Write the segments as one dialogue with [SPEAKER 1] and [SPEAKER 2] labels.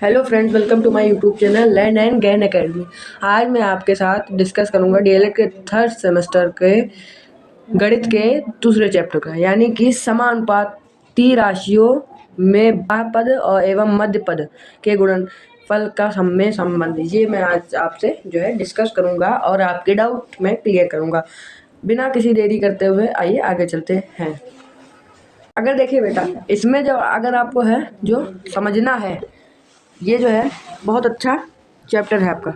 [SPEAKER 1] Hello friends, welcome to my YouTube channel learn and gain academy. आज मैं आपके साथ डिस्कस करूंगा डीएलएड के थर्ड सेमेस्टर के गणित के दूसरे चैप्टर का, यानी कि समानुपाती राशियों में बाह्य पद और एवं मध्य पद के गुणनफल का में संबंध। ये मैं आज आपसे जो है डिस्कस करूंगा और आपके डाउट मैं क्लियर करूंगा। बिना किसी देरी करते हुए आइए आगे चलते हैं। अगर देखिए बेटा, इसमें जो अगर आपको है जो समझना है, ये जो है बहुत अच्छा चैप्टर है आपका,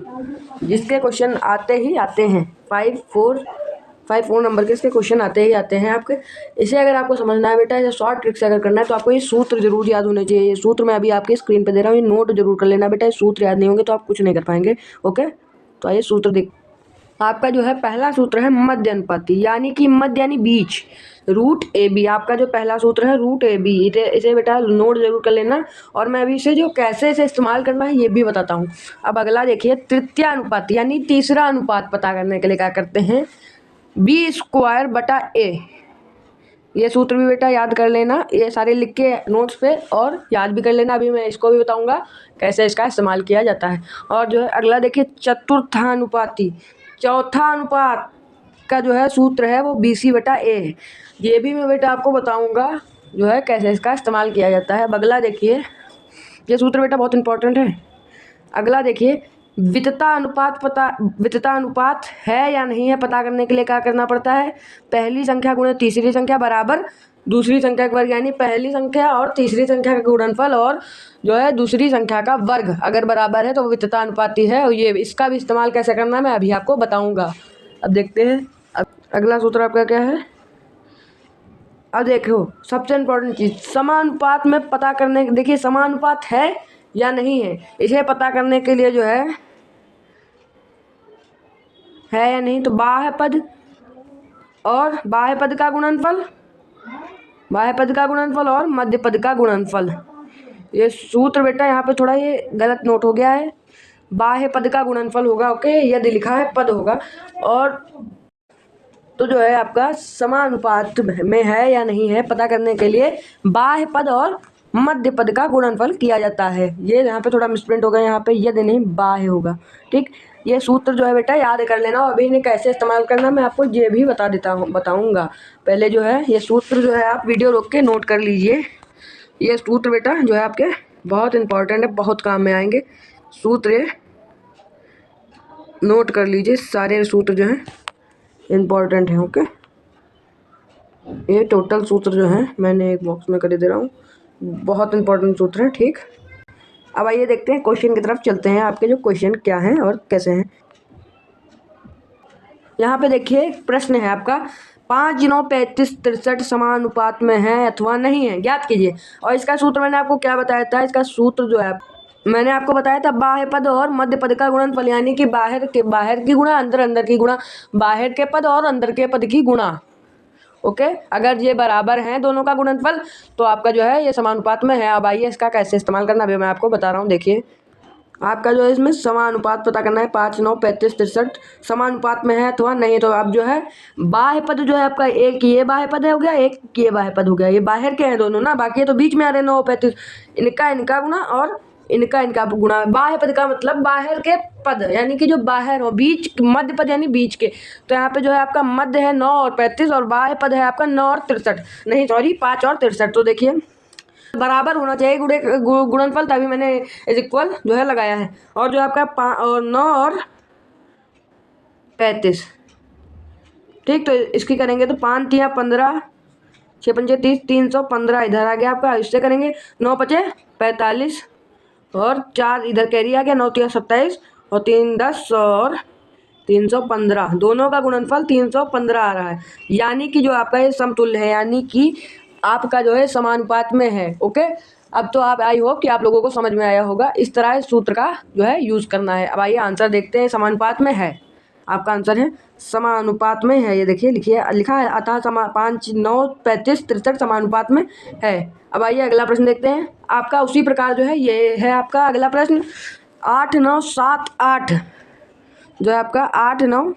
[SPEAKER 1] जिसके क्वेश्चन आते ही आते हैं। 5 4 नंबर के इसके क्वेश्चन आते ही आते हैं आपके। इसे अगर आपको समझना है बेटा, इसे शॉर्ट ट्रिक से अगर करना है तो आपको ये सूत्र जरूर याद होने चाहिए। ये सूत्र मैं अभी आपके स्क्रीन पे दे रहा हूँ, ये नोट जरूर कर लेना बेटा। ये सूत्र याद नहीं होंगे तो आप कुछ नहीं कर पाएंगे। ओके, तो आइए सूत्र देख। आपका जो है पहला सूत्र है मध्य अनुपाती, यानी कि मध्य यानी बीच, रूट ए बी। आपका जो पहला सूत्र है रूट ए बी, इसे बेटा नोट जरूर कर लेना। और मैं अभी इसे जो कैसे इसे इस्तेमाल करना है ये भी बताता हूँ। अब अगला देखिए, तृतीय अनुपात यानी तीसरा अनुपात पता करने के लिए क्या करते हैं, बी स्क्वायर बटा ए। ये सूत्र भी बेटा याद कर लेना, ये सारे लिख के नोट्स पे और याद भी कर लेना। अभी मैं इसको भी बताऊंगा कैसे इसका इस्तेमाल किया जाता है। और जो है अगला देखिए, चतुर्थानुपाती, चौथा अनुपात का जो है सूत्र है वो बी सी बटा ए है। ये भी मैं बेटा आपको बताऊंगा जो है कैसे इसका इस्तेमाल किया जाता है। अब अगला देखिए, ये सूत्र बेटा बहुत इंपॉर्टेंट है। अगला देखिए, वितता अनुपात है या नहीं है पता करने के लिए क्या करना पड़ता है, पहली संख्या गुणा तीसरी संख्या बराबर दूसरी संख्या का वर्ग, यानी पहली संख्या और तीसरी संख्या का गुणनफल और जो है दूसरी संख्या का वर्ग अगर बराबर है तो वितता अनुपाती है। और ये इसका भी इस्तेमाल कैसे करना है मैं अभी आपको बताऊंगा। अब देखते हैं अगला सूत्र आपका क्या है। अब देखो, सबसे इम्पोर्टेंट चीज समानुपात में पता करने, देखिए समानुपात है या नहीं है, इसे पता करने के लिए जो है या नहीं, तो बाह्य पद और बाह्य पद का गुणनफल, बाह्य पद का गुणनफल और मध्य पद का गुणनफल। ये सूत्र बेटा यहाँ पे थोड़ा ये गलत नोट हो गया है, बाह्य पद का गुणनफल होगा। ओके, यदि लिखा है पद होगा। और तो जो है आपका समानुपात में है या नहीं है पता करने के लिए बाह्य पद और मध्य पद का गुणनफल किया जाता है। ये यहाँ पे थोड़ा मिसप्रिंट हो गया, यहाँ पे यदि नहीं बाह्य होगा। ठीक, ये सूत्र जो है बेटा याद कर लेना। और अभी इन्हें कैसे इस्तेमाल करना मैं आपको ये भी बताऊंगा। पहले जो है ये सूत्र जो है आप वीडियो रोक के नोट कर लीजिए। ये सूत्र बेटा जो है आपके बहुत इंपॉर्टेंट है, बहुत काम में आएंगे सूत्र, नोट कर लीजिए। सारे सूत्र जो हैं इम्पॉर्टेंट है। ओके, ये टोटल सूत्र जो है मैंने एक बॉक्स में कर दे रहा हूँ, बहुत इंपॉर्टेंट सूत्र है। ठीक, अब आइए देखते हैं क्वेश्चन की तरफ चलते हैं, आपके जो क्वेश्चन क्या हैं और कैसे हैं। यहाँ पे देखिए प्रश्न है आपका, 5 9 35 63 समानुपात में है अथवा नहीं है, ज्ञात कीजिए। और इसका सूत्र मैंने आपको क्या बताया था, इसका सूत्र जो है मैंने आपको बताया था बाह्य पद और मध्य पद का गुणनफल, यानी कि बाहर की गुणा अंदर की गुणा, बाहर के पद और अंदर के पद की गुणा। ओके, अगर ये बराबर हैं दोनों का गुणनफल तो आपका जो है ये समानुपात में है। अब आइए इसका कैसे इस्तेमाल करना अभी मैं आपको बता रहा हूँ। देखिए, आपका जो है इसमें समानुपात पता करना है, 5 9 35 63 समानुपात में है अथवा नहीं। तो आप जो है बाह्य पद जो है आपका, एक ये बाह्य पद हो गया, एक ये बाह्य पद हो गया, ये बाहर के हैं दोनों ना, बाकी ये तो बीच में आ रहे 9 35, इनका गुणा और इनका गुणा। बाह्य पद का मतलब बाहर के पद, यानी कि जो बाहर हो, बीच मध्य पद यानी बीच के। तो यहाँ पे जो है आपका मध्य है 9 और 35 और बाह्य पद है आपका 9 और 63, नहीं सॉरी 5 और 63। तो देखिए बराबर होना चाहिए गुणनफल, तभी मैंने इज इक्वल जो है लगाया है। और जो आपका 9 और 35, ठीक, तो इसकी करेंगे तो 5 3 15 6 5 30 315 इधर आ गया आपका। इससे करेंगे 9 5 45 और 4 इधर कैरी आ गया, 9 3 27 और 3 10 और 315, दोनों का गुणनफल 315 आ रहा है, यानी कि जो आपका ये समतुल्य है, यानी कि आपका जो है समानुपात में है। ओके, अब तो आप आई होप कि आप लोगों को समझ में आया होगा इस तरह इस सूत्र का जो है यूज करना है। अब आइए आंसर देखते हैं। समानुपात में है, आपका आंसर है समानुपात में है। ये देखिए लिखा है अतः 5 9 35 63 समानुपात में है। अब आइए अगला प्रश्न देखते हैं। आपका उसी प्रकार जो है ये है आपका अगला प्रश्न, 8 9 7 8, जो है आपका 8 9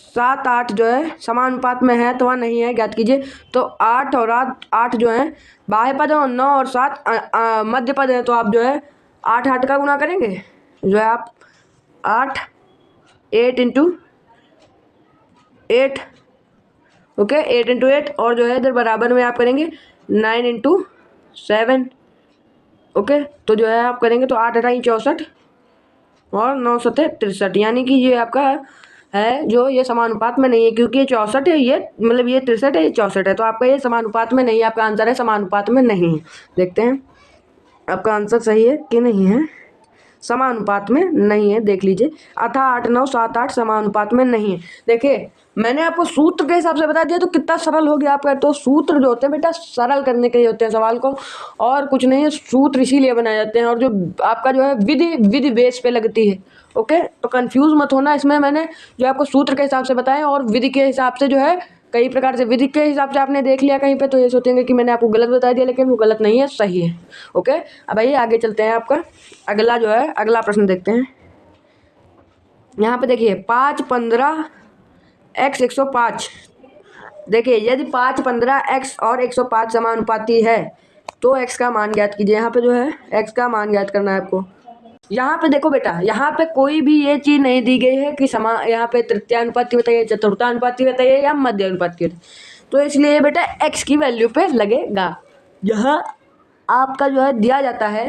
[SPEAKER 1] 7 8 जो है समानुपात में है तो वहाँ नहीं है, ज्ञात कीजिए। तो 8 और 8 जो है बाह्य पद है और 9 और 7 मध्य पद है। तो आप जो है 8 8 का गुणा करेंगे, जो है आप 8 8 इंटू 8, ओके 8 इंटू 8, और जो है इधर बराबर में आप करेंगे 9 इंटू 7, ओके। तो जो है आप करेंगे तो 8 8 64 और 9 7 63, यानी कि ये आपका है जो ये समानुपात में नहीं है, क्योंकि ये 64 है, ये मतलब ये 63 है, ये 64 है। तो आपका ये समानुपात में नहीं है, आपका आंसर है समानुपात में नहीं है। देखते हैं आपका आंसर सही है कि नहीं है। समानुपात में नहीं है, देख लीजिए। अतः 8 9 7 8 समानुपात में नहीं है। देखिए मैंने आपको सूत्र के हिसाब से बता दिया तो कितना सरल हो गया आपका। तो सूत्र जो होते हैं बेटा सरल करने के लिए होते हैं सवाल को, और कुछ नहीं है। सूत्र इसीलिए बनाए जाते हैं, और जो आपका जो है विधि बेस पे लगती है, ओके। तो कंफ्यूज मत होना, इसमें मैंने जो आपको सूत्र के हिसाब से बताया और विधि के हिसाब से जो है कई प्रकार से। विधि के हिसाब से आपने देख लिया कहीं पे तो ये सोचेंगे कि मैंने आपको गलत बता दिया, लेकिन वो गलत नहीं है, सही है, ओके। अब आइए आगे चलते हैं। आपका अगला जो है अगला प्रश्न देखते हैं। यहाँ पे देखिए 5 15 x 105। देखिए यदि 5 15 x और 105 समानुपाती है तो x का मान ज्ञात कीजिए। यहाँ पे जो है x का मान ज्ञात करना है आपको। यहाँ पे देखो बेटा, यहाँ पे कोई भी ये चीज़ नहीं दी गई है कि यहाँ पे तृतीयानुपाती बताइए, चतुर्थानुपाती बताइए या मध्य अनुपाती बताइए। तो इसलिए बेटा x की वैल्यू पे लगेगा। यहाँ आपका जो है दिया जाता है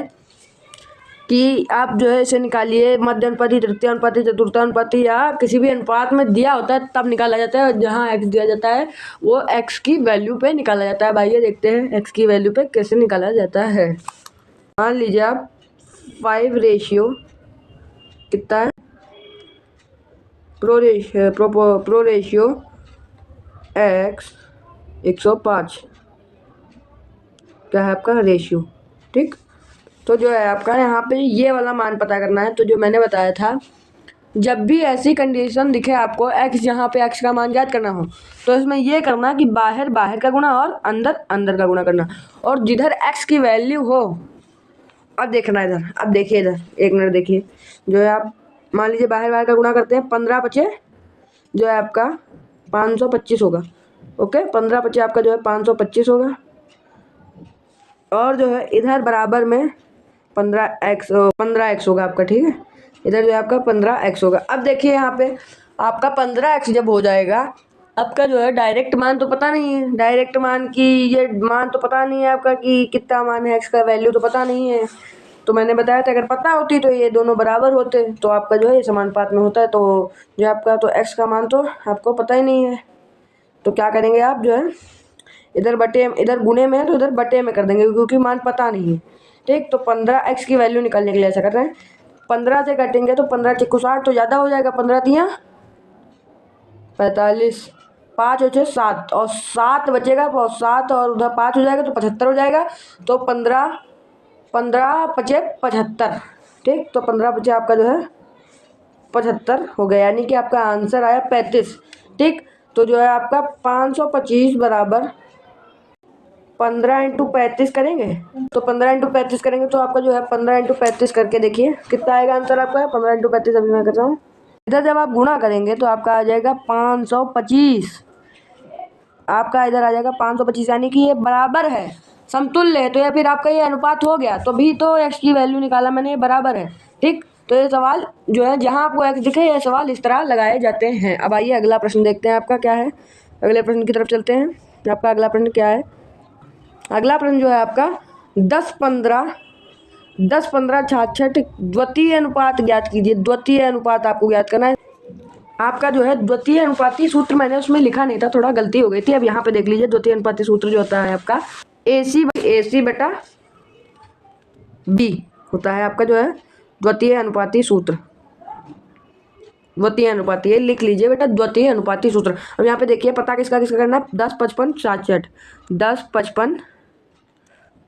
[SPEAKER 1] कि आप जो है इसे निकालिए, मध्य अनुपाती, तृतीय अनुपाती, चतुर्थानुपाती या किसी भी अनुपात में दिया होता है तब निकाला जाता है। जहाँ x दिया जाता है वो x की वैल्यू पे निकाला जाता है। भाई ये देखते हैं x की वैल्यू पे कैसे निकाला जाता है। मान लीजिए आप 5 रेशियो कितना है, प्रो रेशियो x 105 क्या है आपका रेशियो, ठीक। तो जो है आपका यहाँ पे ये वाला मान पता करना है। तो जो मैंने बताया था, जब भी ऐसी कंडीशन दिखे आपको x, यहाँ पे x का मान ज्ञात करना हो, तो इसमें ये करना कि बाहर बाहर का गुणा और अंदर अंदर का गुणा करना, और जिधर x की वैल्यू हो, अब देखना इधर, अब देखिए इधर एक मिनट देखिए। जो है आप मान लीजिए बाहर बाहर का गुणा करते हैं, 15 बचे जो है आपका 525 होगा, ओके। 15 बचे आपका जो है 525 होगा, और जो है इधर बराबर में 15x होगा आपका, ठीक है। इधर जो है आपका 15x होगा। अब देखिए यहाँ पे आपका 15x जब हो जाएगा, आपका जो है डायरेक्ट मान तो पता नहीं है, डायरेक्ट मान की ये मान तो पता नहीं है आपका कि कितना मान है, x का वैल्यू तो पता नहीं है। तो मैंने बताया था अगर पता होती तो ये दोनों बराबर होते, तो आपका जो है ये समानुपात में होता है। तो जो आपका तो x का मान तो आपको पता ही नहीं है, तो क्या करेंगे आप जो है इधर बटे, इधर गुणे में है तो इधर बटे में कर देंगे, क्योंकि मान पता नहीं है, ठीक। तो 15x की वैल्यू निकालने के लिए ऐसा कर रहे हैं, 15 से काटेंगे तो 15 × 60 तो ज़्यादा हो जाएगा, 15 × 45, 5 और 6 7, और 7 बचेगा, और 7 और उधर 5 हो जाएगा तो 75 हो जाएगा। तो 15 15 बचे 75, ठीक। तो 15 बचे आपका जो है 75 हो गया, यानी कि आपका आंसर आया 35, ठीक। तो जो है आपका 525 बराबर 15 × 35 करेंगे, तो 15 × 35 करेंगे तो आपका जो है 15 × 35 करके देखिए कितना आएगा आंसर आपका। 15 × 35 अभी मैं कर रहा हूँ। इधर जब आप गुणा करेंगे तो आपका आ जाएगा 525, आपका इधर आ जाएगा 525, यानी कि ये बराबर है, समतुल्य है। तो या फिर आपका ये अनुपात हो गया, तो भी तो x की वैल्यू निकाला मैंने, ये बराबर है, ठीक। तो ये सवाल जो है जहाँ आपको x दिखे ये सवाल इस तरह लगाए जाते हैं। अब आइए अगला प्रश्न देखते हैं आपका क्या है, अगले प्रश्न की तरफ चलते हैं। आपका अगला प्रश्न क्या है, अगला प्रश्न जो है आपका 10 15 66 द्वितीय अनुपात ज्ञात कीजिए। द्वितीय अनुपात आपको ज्ञात करना है। आपका जो है द्वितीय अनुपाती सूत्र मैंने उसमें लिखा नहीं था, थोड़ा गलती हो गई थी। अब यहाँ पे देख लीजिए द्वितीय अनुपाती सूत्र जो होता है आपका AC बटा B होता है आपका जो है द्वितीय अनुपाती सूत्र। द्वितीय अनुपाती है, लिख लीजिए बेटा द्वितीय अनुपाती सूत्र। अब यहाँ पे देखिए पता किसका किसका करना है, 10 55 66, 10 55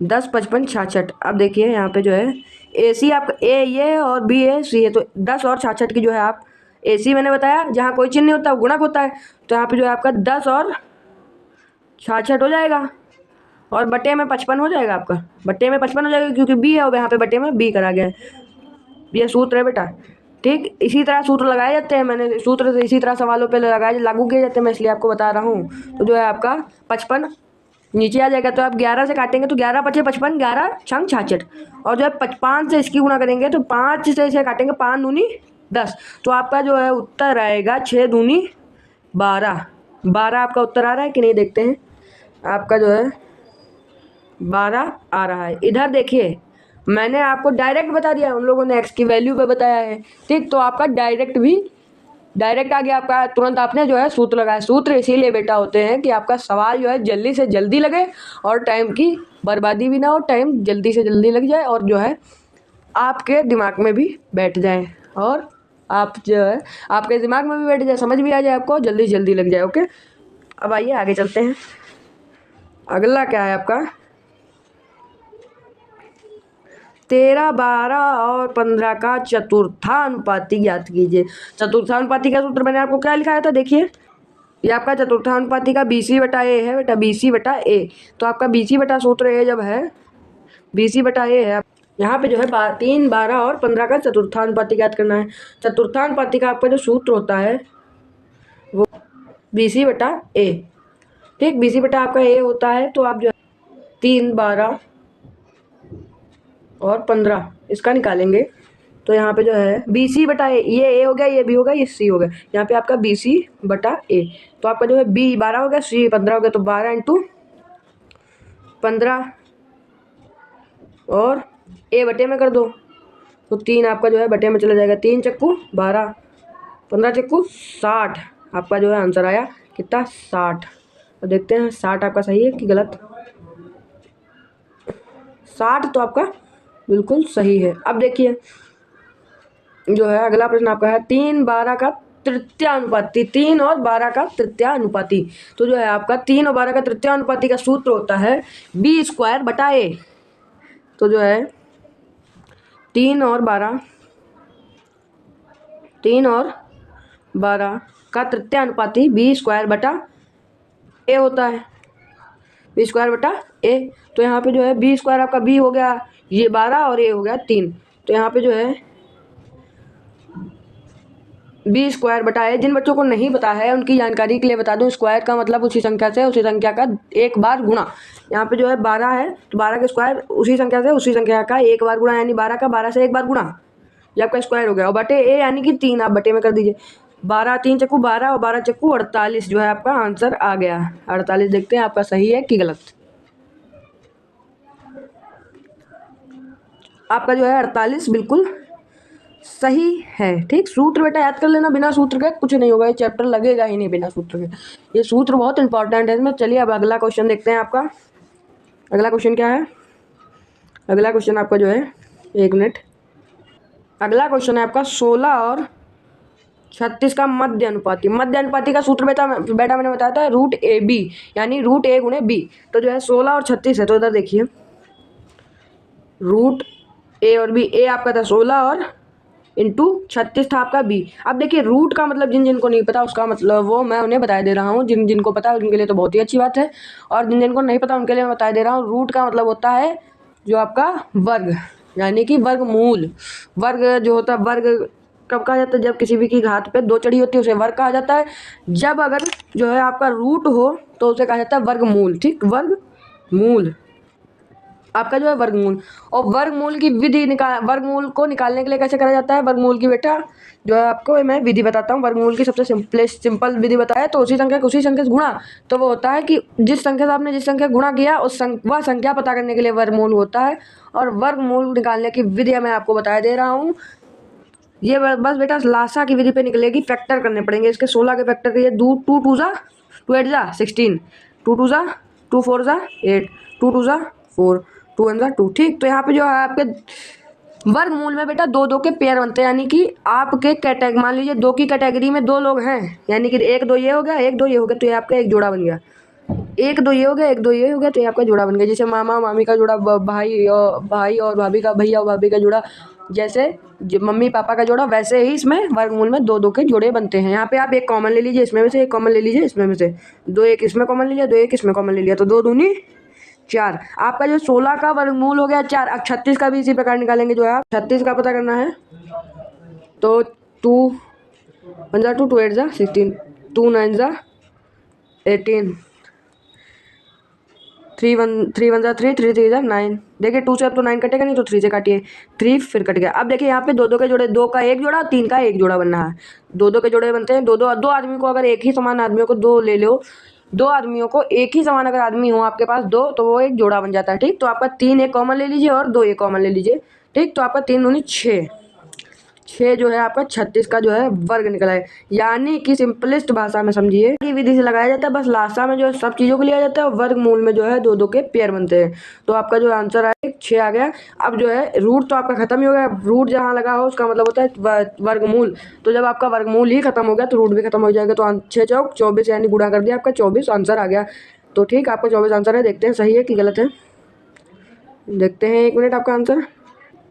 [SPEAKER 1] 10 55 66। अब देखिए यहाँ पे जो है AC आपका A ये और B है, C है, तो 10 और 66 की जो है आप AC मैंने बताया जहाँ कोई चिन्ह नहीं होता गुणक होता है, तो यहाँ पे जो है आपका 10 और 66 हो जाएगा, और बटे में 55 हो जाएगा आपका, बटे में 55 हो जाएगा क्योंकि B है और यहाँ पे बटे में B करा गया है। ये सूत्र है बेटा, ठीक, इसी तरह सूत्र लगाए जाते हैं, मैंने सूत्र इसी तरह सवालों पे लगाए लागू किए जाते हैं, मैं इसलिए आपको बता रहा हूँ। तो जो है आपका 55 नीचे आ जाएगा, तो आप 11 से काटेंगे तो 11 पचे 55, 11 छंग 66, और जो है 55 से इसकी गुणा करेंगे तो 5 से इसे काटेंगे, 5 दूनी 10, तो आपका जो है उत्तर आएगा 6 दूनी 12। 12 आपका उत्तर आ रहा है कि नहीं देखते हैं। आपका जो है 12 आ रहा है। इधर देखिए, मैंने आपको डायरेक्ट बता दिया, उन लोगों ने एक्स की वैल्यू पे बताया है। ठीक, तो आपका डायरेक्ट आ गया आपका, तुरंत आपने जो है सूत्र लगाया। सूत्र इसीलिए बेटा होते हैं कि आपका सवाल जो है जल्दी से जल्दी लगे और टाइम की बर्बादी भी ना हो, टाइम जल्दी से जल्दी लग जाए और जो है आपके दिमाग में भी बैठ जाए, और आप जो है आपके दिमाग में भी बैठ जाए, समझ भी आ जाए आपको, जल्दी से जल्दी लग जाए। ओके, अब आइए आगे चलते हैं। अगला क्या है आपका 13, 12 और 15 का चतुर्थानुपाती ज्ञात कीजिए। चतुर्थानुपाती का सूत्र मैंने आपको क्या लिखाया था, देखिए ये आपका चतुर्थानुपाती का BC बटा ए है बेटा, BC बटा ए। तो आपका BC बटा सूत्र ए जब है, BC बटा ए है, यहाँ पे जो है 3, 12 और 15 का चतुर्थानुपाती ज्ञात करना है। चतुर्थानुपाती का आपका जो सूत्र होता है वो BC बटा ए। ठीक, BC बटा आपका ए होता है, तो आप जो 3, 12 और 15 इसका निकालेंगे, तो यहाँ पे जो है BC बटा ए, ये ए हो गया, ये बी हो गया, ये सी हो गया, यहाँ पे आपका BC बटा ए। तो आपका जो है बी 12 हो गया, सी 15 हो गया, तो 12 इंटू 15 और ए बटे में कर दो, तो 3 आपका जो है बटे में चला जाएगा, 3 चक्कू 12, 15 चक्कू 60, आपका जो है आंसर आया कितना 60। तो देखते हैं 60 आपका सही है कि गलत। 60 तो आपका बिल्कुल सही है। अब देखिए जो है अगला प्रश्न आपका है 3, 12 का तृतीयानुपाती, 3 और 12 का तृतीयानुपाती। तो जो है आपका 3 और 12 का तृतीयानुपाती का सूत्र होता है B² बटा ए। तो जो है 3 और 12 का तृतीयानुपाती B² बटा ए होता है, B² बटा ए। तो यहाँ पे जो है B² आपका B हो गया, ये 12 और ए हो गया 3, तो यहाँ पे जो है B² बटा ए। जिन बच्चों को नहीं पता है उनकी जानकारी के लिए बता दूं, स्क्वायर का मतलब उसी संख्या से उसी संख्या का एक बार गुणा। यहाँ पे जो है 12 है, तो 12 का स्क्वायर उसी संख्या से उसी संख्या का एक बार गुणा, यानी 12 का 12 से एक बार गुणा, ये आपका स्क्वायर हो गया। और बटे ए यानी कि 3 आप बटे में कर दीजिए, 12 3 चक्कू 12 और 12 चक्कू 48, जो है आपका आंसर आ गया 48। देखते हैं आपका सही है कि गलत। आपका जो है 48 बिल्कुल सही है। ठीक, सूत्र बेटा याद कर लेना, बिना सूत्र के कुछ नहीं होगा, ये चैप्टर लगेगा ही नहीं बिना सूत्र के, ये सूत्र बहुत इंपॉर्टेंट है इसमें। चलिए अब अगला क्वेश्चन देखते हैं। आपका अगला क्वेश्चन क्या है, अगला क्वेश्चन आपका जो है 1 मिनट, अगला क्वेश्चन है आपका 16 और 36 का मध्य अनुपाती। मध्य अनुपाती का सूत्र बेटा मैंने बताया था √AB, यानी √A गुणे B। तो जो है 16 और 36 है, तो इधर देखिए √A और B, A आपका था 16 और इंटू 36 था आपका B। अब देखिए रूट का मतलब जिन जिनको नहीं पता उसका मतलब वो मैं उन्हें बता दे रहा हूँ, जिन जिनको पता है उनके लिए तो बहुत ही अच्छी बात है, और जिन जिनको नहीं पता उनके लिए मैं बता दे रहा हूँ। रूट का मतलब होता है जो आपका वर्ग, यानी कि वर्गमूल। वर्ग जो होता है, वर्ग कब कहा जाता है, जब किसी भी की घात पे 2 चढ़ी होती है उसे वर्ग कहा जाता है। जब अगर जो है आपका रूट हो तो उसे कहा जाता है वर्गमूल। ठीक, वर्गमूल आपका जो है वर्गमूल। और वर्गमूल की विधि वर्गमूल को निकालने के लिए कैसे करा जाता है, वर्गमूल की बेटा जो है आपको मैं विधि बताता हूँ। वर्गमूल की सबसे सिंपल विधि बताया, तो उसी संख्या से गुणा। तो वो होता है कि जिस संख्या से आपने जिस संख्या गुणा किया वह संख्या पता करने के लिए वर्गमूल होता है। और वर्गमूल निकालने की विधि मैं आपको बता दे रहा हूँ, ये बस बेटा लासा की विधि पे निकलेगी। फैक्टर करने पड़ेंगे इसके, 16 के फैक्टर करिए, 2 2 जा 2 8 जा 16, 2 2 जा 2 4 जा 8, 2 2 जा 4, 2 1 जा 2। ठीक, तो यहाँ पे जो है आपके वर्गमूल में बेटा 2 2 के पेयर बनते हैं, यानी कि आपके कैटेगरी मान लीजिए 2 की कैटेगरी में 2 लोग हैं, यानी कि 1 2 ये हो गया 1 2 ये हो गया, तो ये आपका एक जोड़ा बन गया। 1 2 ये हो गया 1 2 ये हो गया, तो ये आपका जोड़ा बन गया। जैसे मामा मामी का जोड़ा, भाई और भाभी का, भैया और भाभी का जोड़ा, जैसे मम्मी पापा का जोड़ा, वैसे ही इसमें वर्गमूल में 2 2 के जोड़े बनते हैं। यहाँ पे आप एक कॉमन ले लीजिए, इसमें से एक कॉमन ले लीजिए, इसमें में से 2 एक इसमें कॉमन ले लिया, 2 एक इसमें कॉमन ले लिया, तो 2 दूनी 4। आपका जो 16 का वर्गमूल हो गया 4। अब 36 का भी इसी प्रकार निकालेंगे। जो है आप 36 का पता करना है, तो 2 1 जा 2, 2 8 जा 16, 2 9 जा 18, 3 1 जा 3, 3 3 जा 9। देखिए 2 से अब तो 9 कटेगा नहीं, तो 3 से काटिए, 3 फिर कट गया। अब देखिए यहाँ पे 2 2 के जोड़े, 2 का एक जोड़ा, 3 का एक जोड़ा बनना है। 2 2 के जोड़े बनते हैं, 2 2 2 आदमी को, अगर एक ही समान आदमियों को 2 ले लो, 2 आदमियों को एक ही समान अगर आदमी हो आपके पास 2, तो वो एक जोड़ा बन जाता है। ठीक, तो आपका 3 एक कॉमन ले लीजिए और 2 एक कॉमन ले लीजिए। ठीक, तो आपका 3 दूनी 6, 6 जो है आपका 36 का जो है वर्ग निकला है। यानी कि सिंपलेस्ट भाषा में समझिए कि विधि से लगाया जाता है, बस लासा में जो है सब चीज़ों को लिया जाता है और वर्गमूल में जो है 2 2 के पेयर बनते हैं। तो आपका जो आंसर है 6 आ गया। अब जो है रूट तो आपका खत्म ही हो गया, रूट जहाँ लगा हो उसका मतलब होता है वर्गमूल। तो जब आपका वर्गमूल ही खत्म हो गया तो रूट भी खत्म हो जाएगा। तो 6 चौक 24, यानी गुणा कर दिया, आपका 24 आंसर आ गया। तो ठीक, आपका 24 आंसर है। देखते हैं सही है कि गलत है, देखते हैं, 1 मिनट। आपका आंसर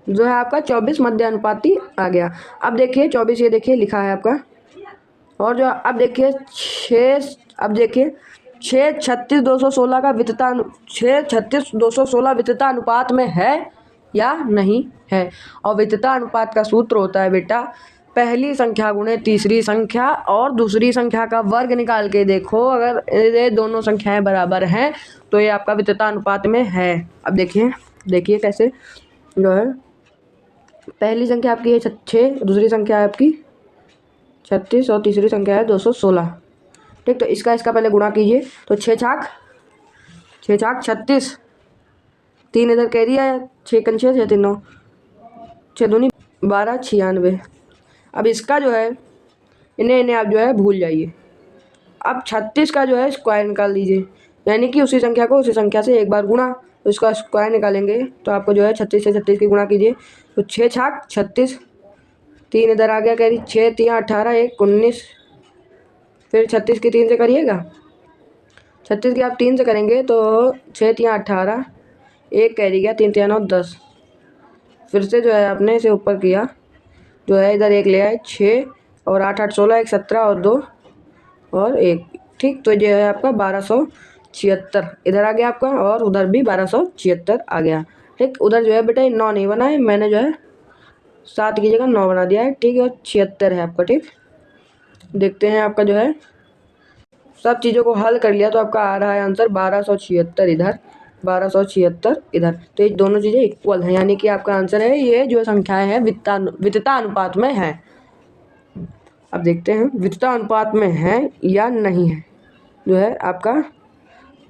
[SPEAKER 1] जो है आपका 24 मध्यानुपाती आ गया। अब देखिए 24, ये देखिए लिखा है आपका, और जो अब देखिए 6, अब देखिए 6 36 216 का वितता 6 36 216 वितता अनुपात में है या नहीं है। और वितता अनुपात का सूत्र होता है बेटा, पहली संख्या गुणे तीसरी संख्या और दूसरी संख्या का वर्ग निकाल के देखो, अगर ये दोनों संख्याएं बराबर हैं तो ये आपका वितता अनुपात में है। अब देखिए कैसे, जो है पहली संख्या आपकी है 6, दूसरी संख्या है आपकी 36 और तीसरी संख्या है 216। ठीक, तो इसका पहले गुणा कीजिए। तो 6 छाक 36, 3 इधर कैरी है, 6 कंचे 6 3 9, 6 दूनी 12 96। अब इसका जो है इन्हें आप जो है भूल जाइए। अब 36 का जो है स्क्वायर निकाल दीजिए, यानी कि उसी संख्या को उसी संख्या से एक बार गुणा, तो इसका स्क्वायर निकालेंगे तो आपको जो है 36 से 36 की गुणा कीजिए। तो 6 छाक 36, 3 इधर आ गया कैरी, 6 3 18 1 19, फिर 36 की 3 से करिएगा, 36 की आप 3 से करेंगे तो 6 3 18, 1 कैरी गया, 3 3 9 10। फिर से जो है आपने इसे ऊपर किया, जो है इधर 1 ले आए, 6 और 8 8 16, 1 17 और 2 और 1। ठीक, तो ये है आपका 1276 इधर आ गया आपका, और उधर भी 1276 आ गया। ठीक, उधर जो है बेटा 9 नहीं बना है, मैंने जो है 7 की जगह 9 बना दिया है। ठीक है, और 76 है आपका। ठीक, देखते हैं आपका जो है सब चीज़ों को हल कर लिया तो आपका आ रहा है आंसर 1276 इधर, 1276 इधर। तो ये दोनों चीज़ें इक्वल हैं, यानी कि आपका आंसर है ये जो संख्याएं हैं वितता अनुपात में है। अब देखते हैं वितता अनुपात में है या नहीं है। जो है आपका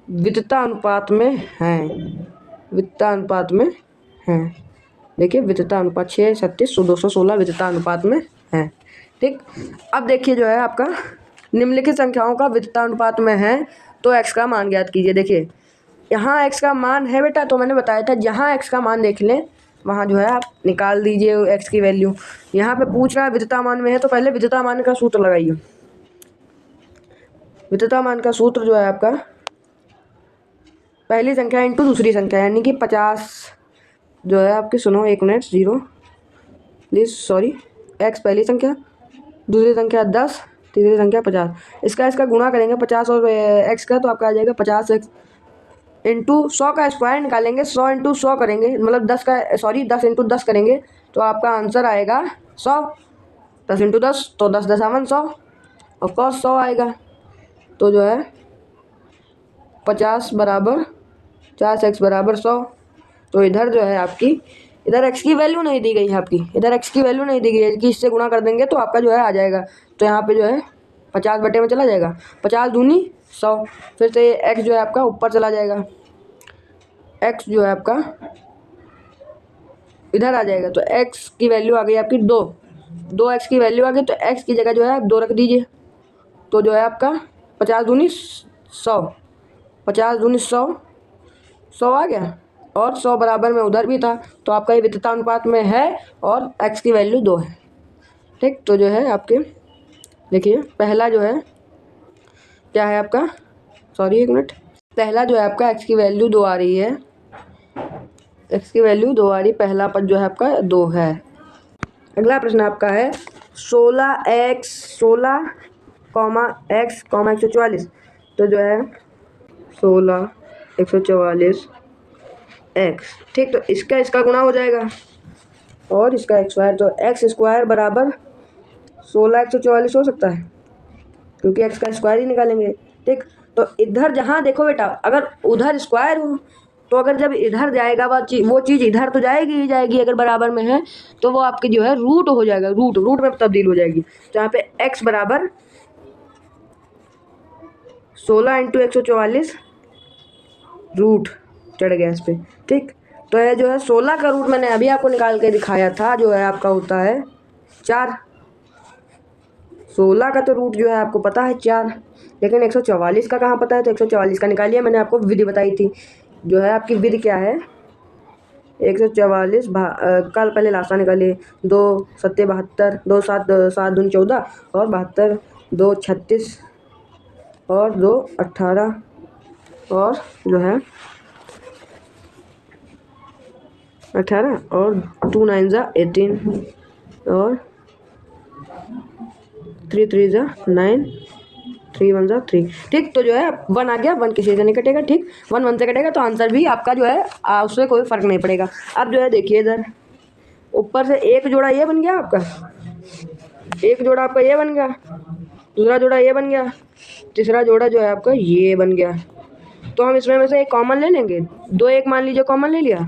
[SPEAKER 1] वितता अनुपात में है, वितता अनुपात में है। देखिए वितता अनुपात 6 36 216 वितता अनुपात में है। ठीक, अब देखिए जो है आपका निम्नलिखित संख्याओं का वितता अनुपात में है तो x का मान ज्ञात कीजिए। देखिए यहाँ x का मान है बेटा, तो मैंने बताया था जहाँ x का मान देख लें वहाँ जो है आप निकाल दीजिए x की वैल्यू। यहाँ पे पूछ रहा है वितता मान में है, तो पहले वितता मान का सूत्र लगाइए। वितता मान का सूत्र जो है आपका पहली संख्या इंटू दूसरी संख्या, यानी कि 50 जो है आपकी, सुनो 1 मिनट, 0 प्लीज़ सॉरी, x पहली संख्या, दूसरी संख्या 10, तीसरी संख्या 50। इसका गुणा करेंगे 50 और x का, तो आपका आ जाएगा 50x इंटू 100 का स्क्वायर निकालेंगे, 100 इंटू 100 करेंगे, मतलब 10 इंटू 10 करेंगे तो आपका आंसर आएगा 100। 10 इंटू 10 तो 10 10 100 और cos 100 आएगा। तो जो है 50 बराबर 50x बराबर 100। तो इधर जो है आपकी, इधर x की वैल्यू नहीं दी गई है आपकी, इधर x की वैल्यू नहीं दी गई है कि इससे गुणा कर देंगे तो आपका जो है आ जाएगा। तो यहाँ पे जो है 50 बटे में चला जाएगा, 50 दूनी 100, फिर से x जो है आपका ऊपर चला जाएगा, x जो है आपका इधर आ जाएगा। तो x की वैल्यू आ गई आपकी 2x की वैल्यू आ गई, तो x की जगह जो है आप 2 रख दीजिए। तो जो है आपका 50 दूनी 100, 50 दूनी 100, 100 आ गया, और 100 बराबर में उधर भी था, तो आपका ये वितता अनुपात में है और x की वैल्यू 2 है। ठीक, तो जो है आपके देखिए पहला जो है क्या है आपका, सॉरी 1 मिनट, पहला जो है आपका x की वैल्यू 2 आ रही है, x की वैल्यू 2 आ रही, पहला पद जो है आपका 2 है। अगला प्रश्न आपका है 16x 16 x 144। तो जो है 16 144 x। ठीक, तो इसका गुणा हो जाएगा और इसका x स्क्वायर, तो x स्क्वायर बराबर 16 144 हो सकता है, क्योंकि x का स्क्वायर ही निकालेंगे। ठीक, तो इधर जहाँ देखो बेटा, अगर उधर स्क्वायर हो तो अगर जब इधर जाएगा वो चीज़ इधर तो जाएगी ही जाएगी, अगर बराबर में है तो वो आपकी जो है रूट हो जाएगा, रूट में तब्दील हो जाएगी। तो यहाँ पे x बराबर 16 × 144 रूट चढ़ गया इस पर। ठीक, तो ये जो है 16 का रूट मैंने अभी आपको निकाल के दिखाया था, जो है आपका होता है 4। 16 का तो रूट जो है आपको पता है 4, लेकिन 144 का कहाँ पता है, तो 144 का निकालिए। मैंने आपको विधि बताई थी, जो है आपकी विधि क्या है, 144 कल पहले लासा निकालिए, 2 7 72, 2 7 7 दूनी 14 और 72, 2 36 और 2 18 और जो है 18 और 2 9 ज़ा 18 और 3 3 ज़ा 9, 3 1 ज़ा 3। ठीक, तो जो है 1 आ गया, 1 किसी से नहीं कटेगा। ठीक, 1 1 से कटेगा तो आंसर भी आपका जो है उससे कोई फ़र्क नहीं पड़ेगा। अब जो है देखिए, इधर ऊपर से एक जोड़ा ये बन गया आपका, एक जोड़ा आपका ये बन गया, दूसरा जोड़ा ये बन गया, तीसरा जोड़ा जो है आपका ये बन गया। तो हम इसमें से एक कॉमन ले लेंगे, 2 1 मान लीजिए कॉमन ले लिया,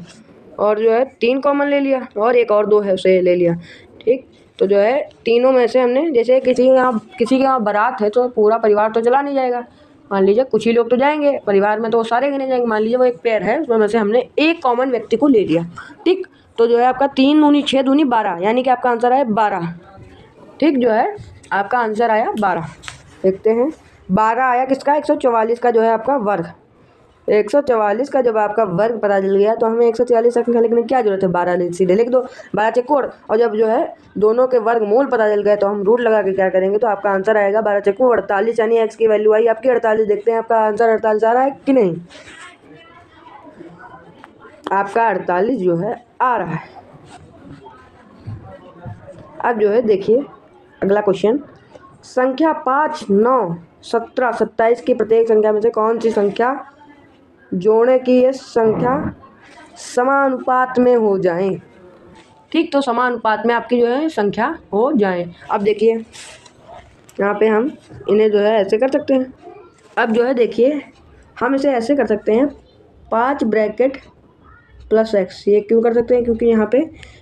[SPEAKER 1] और जो है 3 कॉमन ले लिया, और एक और 2 है उसे ले लिया। ठीक, तो जो है तीनों में से हमने, जैसे किसी के यहाँ बारात है तो पूरा परिवार तो चला नहीं जाएगा, मान लीजिए कुछ ही लोग तो जाएंगे परिवार में, तो वो सारे गिने जाएंगे। मान लीजिए वो एक पेयर है, उसमें में से हमने एक कॉमन व्यक्ति को ले लिया। ठीक, तो जो है आपका 3 दूनी 6 दूनी 12, यानी कि आपका आंसर आया 12। ठीक, जो है आपका आंसर आया 12। देखते हैं 12 आया किसका, 144 का जो है आपका वर्ग। 144 का जब आपका वर्ग पता चल गया तो हमें 144 संख्या लिखने की क्या जरूरत है, 12 सीधे लिख दो, 12 चकोड़। और जब जो है दोनों के वर्ग मूल पता चल गए तो हम रूट लगा के क्या करेंगे, तो आपका आंसर आएगा 12 चकोड़ 48, यानी x की वैल्यू आई आपकी 48। देखते हैं आपका आंसर 48 आ रहा है कि नहीं। आपका 48 जो है आ रहा है। अब जो है देखिए अगला क्वेश्चन, संख्या 5 9 17 27 की प्रत्येक संख्या में से कौन सी संख्या जोड़े की ये संख्या समानुपात में हो जाए। ठीक, तो समानुपात में आपकी जो है संख्या हो जाए। अब देखिए यहाँ पे हम इन्हें जो है ऐसे कर सकते हैं। अब जो है देखिए हम इसे ऐसे कर सकते हैं, 5 ब्रैकेट प्लस x। ये क्यों कर सकते हैं, क्योंकि यहाँ पे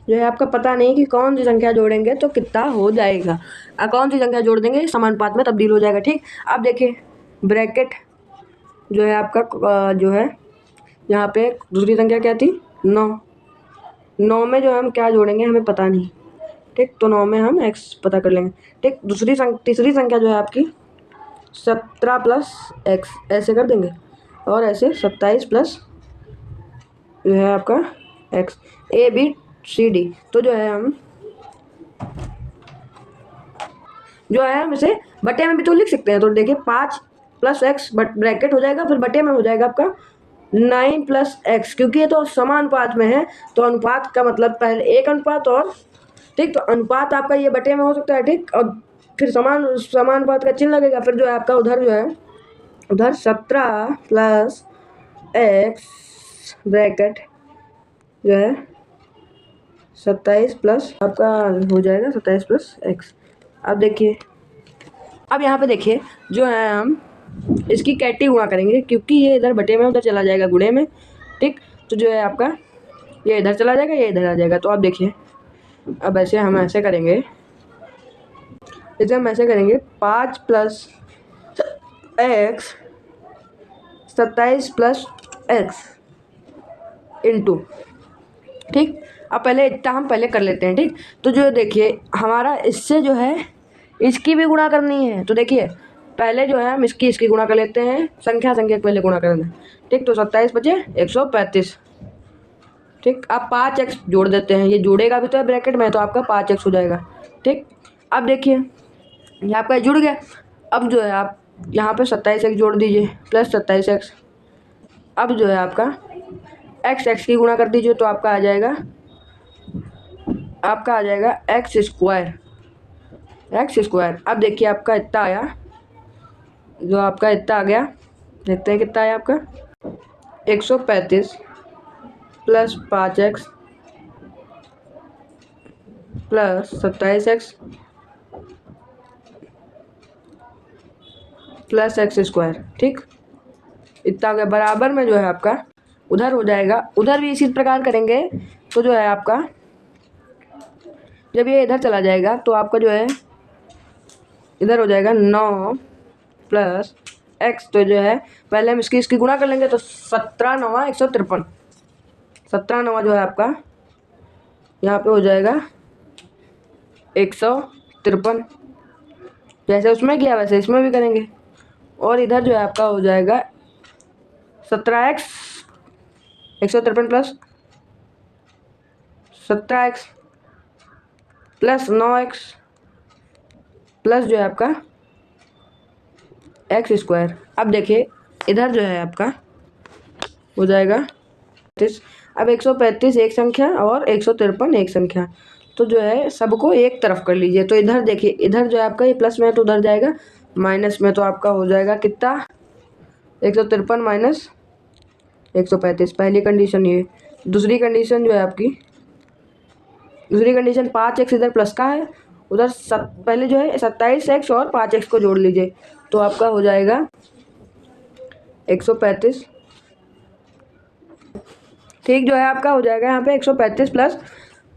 [SPEAKER 1] जो है आपका पता नहीं कि कौन सी संख्या जोड़ेंगे तो कितना हो जाएगा, कौन सी संख्या जोड़ देंगे समानुपात में तब्दील हो जाएगा। ठीक, अब देखिए ब्रैकेट जो है आपका जो है यहाँ पे दूसरी संख्या क्या थी, 9। 9 में जो हम क्या जोड़ेंगे हमें पता नहीं। ठीक, तो 9 में हम x पता कर लेंगे। ठीक, तीसरी संख्या जो है आपकी 17 प्लस x, ऐसे कर देंगे, और ऐसे 27 प्लस जो है आपका x, a b c d। तो जो है हम इसे बटे में भी तो लिख सकते हैं। तो देखिए 5 प्लस x ब्रैकेट हो जाएगा, फिर बटे में हो जाएगा आपका 9 प्लस x, क्योंकि ये तो समानुपात में है, तो अनुपात का मतलब पहले एक अनुपात और। ठीक, तो अनुपात आपका ये बटे में हो सकता है। ठीक, और फिर समानुपात का चिन्ह लगेगा, फिर जो है आपका उधर 17 प्लस x ब्रैकेट जो है 27 प्लस आपका हो जाएगा 27 प्लस x। अब देखिए, अब यहाँ पे देखिए जो है हम इसकी कैटी गुणा करेंगे, क्योंकि ये इधर बटे में उधर चला जाएगा गुणे में। ठीक, तो जो है आपका ये इधर चला जाएगा, ये इधर आ जाएगा। तो आप देखिए अब ऐसे हम ऐसे करेंगे, इसे हम ऐसे करेंगे 5 plus x 27 plus x into. ठीक, अब पहले इतना हम पहले कर लेते हैं। ठीक, तो जो देखिए हमारा इससे जो है इसकी भी गुणा करनी है, तो देखिए पहले जो है हम इसकी गुणा कर लेते हैं, संख्या के पहले गुणा करेंगे। ठीक, तो 27 बचे 135। ठीक, अब 5x जोड़ देते हैं, ये जोड़ेगा भी तो है ब्रैकेट में, तो आपका 5x हो जाएगा। ठीक, अब देखिए ये आपका जुड़ गया। अब जो है आप यहाँ पे 27x जोड़ दीजिए प्लस 27x। अब जो है आपका x की गुणा कर दीजिए, तो आपका आ जाएगा एक्स स्क्वायर। अब देखिए आपका इतना आया, जो आपका इतना आ गया, देखते हैं कितना आया आपका 135 plus 5x plus 27x plus x square. ठीक, इतना हो गया। बराबर में जो है आपका उधर हो जाएगा, उधर भी इसी प्रकार करेंगे तो जो है आपका जब ये इधर चला जाएगा तो आपका जो है इधर हो जाएगा 9 प्लस एक्स। तो जो है पहले हम इसकी गुणा कर लेंगे तो 17 9 153। 17 9 जो है आपका यहाँ पे हो जाएगा 153। जैसे उसमें किया वैसे इसमें भी करेंगे। और इधर जो है आपका हो जाएगा 17x 153 plus 17x plus 9x plus जो है आपका एक्स स्क्वायर। अब देखिए इधर जो है आपका हो जाएगा 35। अब 135 एक संख्या और 153 एक संख्या, तो जो है सबको एक तरफ कर लीजिए। तो इधर देखिए, इधर जो है आपका ये प्लस में है तो उधर जाएगा माइनस में, तो आपका हो जाएगा कितना 153 माइनस 135। पहली कंडीशन ये। दूसरी कंडीशन जो है आपकी, दूसरी कंडीशन 5x इधर प्लस का है, उधर पहले जो है 27x और 5x को जोड़ लीजिए तो आपका हो जाएगा 135। ठीक, जो है आपका हो जाएगा यहाँ पे 135 प्लस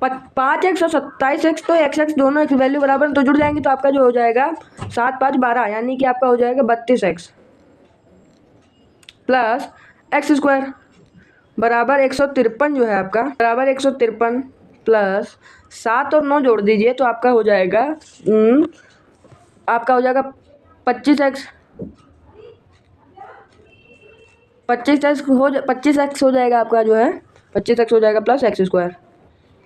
[SPEAKER 1] 5x और 27x, तो x दोनों x वैल्यू बराबर तो जुड़ जाएंगी, तो आपका जो हो जाएगा 7 5 12, यानी कि आपका हो जाएगा 32x प्लस एक्स स्क्वायर बराबर 153 जो है आपका बराबर 153 प्लस 7 और 9 जोड़ दीजिए तो आपका हो जाएगा आपका हो जाएगा 25x 25x हो जाएगा आपका जो है 25x हो जाएगा प्लस एक्स स्क्वायर।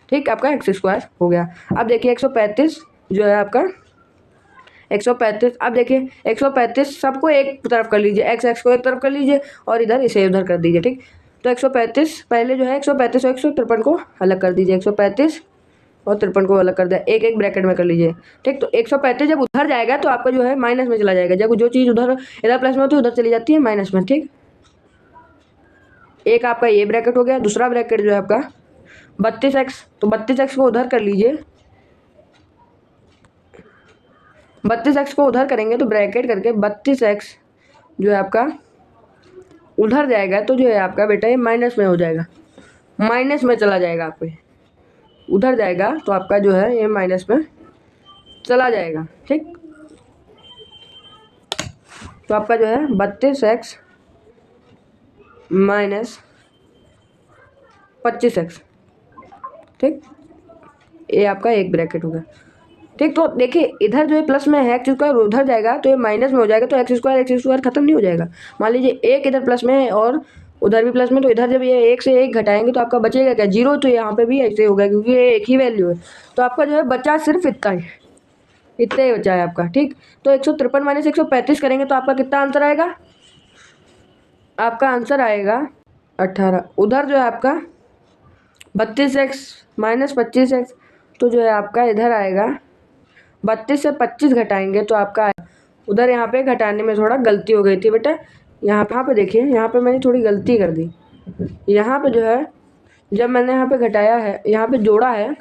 [SPEAKER 1] ठीक, आपका एक्स स्क्वायर हो गया। अब देखिए 135 जो है आपका 135। अब देखिए 135 सबको एक तरफ कर लीजिए, एक्स को एक तरफ कर लीजिए और इधर इसे उधर कर दीजिए। ठीक, तो 135 पहले जो है 135 और 153 को अलग कर दीजिए, 135 और 53 को अलग कर दिया, एक एक ब्रैकेट में कर लीजिए। ठीक, तो 135 जब उधर जाएगा तो आपका जो है माइनस में चला जाएगा, जब जो चीज़ उधर इधर प्लस में होती है उधर चली जाती है माइनस में। ठीक, एक आपका ये ब्रैकेट हो गया। दूसरा ब्रैकेट जो है आपका 32x, तो 32x को उधर कर लीजिए, 32x को उधर करेंगे तो ब्रैकेट करके 32x जो है आपका उधर जाएगा तो जो है आपका बेटा ये माइनस में हो जाएगा, माइनस में चला जाएगा। आपको उधर जाएगा तो आपका जो है ये माइनस में चला जाएगा। ठीक, तो आपका जो है 32x माइनस 25x। ठीक, ये आपका एक ब्रैकेट होगा। ठीक, तो देखिए इधर जो है प्लस में है एक्स स्क्वायर, उधर जाएगा तो ये माइनस में हो जाएगा, तो एक्स स्क्वायर खत्म नहीं हो जाएगा। मान लीजिए एक इधर प्लस में है और उधर भी प्लस में, तो इधर जब ये एक से एक घटाएंगे तो आपका बचेगा क्या, जीरो। तो यहाँ पे भी ऐसे होगा क्योंकि ये एक ही वैल्यू है, तो आपका जो है बचा सिर्फ इतना ही, इतना ही बचा है आपका। ठीक, तो 153 माइनस 135 करेंगे तो आपका कितना आंसर आएगा, आपका आंसर आएगा 18। उधर जो है आपका 32x माइनस 25x, तो जो है आपका इधर आएगा 32 से 25 घटाएंगे तो आपका उधर यहाँ पे घटाने में थोड़ा गलती हो गई थी बेटा, यहाँ पे देखिए, यहाँ पे मैंने थोड़ी गलती कर दी। यहाँ पे जो है जब मैंने यहाँ पे घटाया है, यहाँ पे जोड़ा है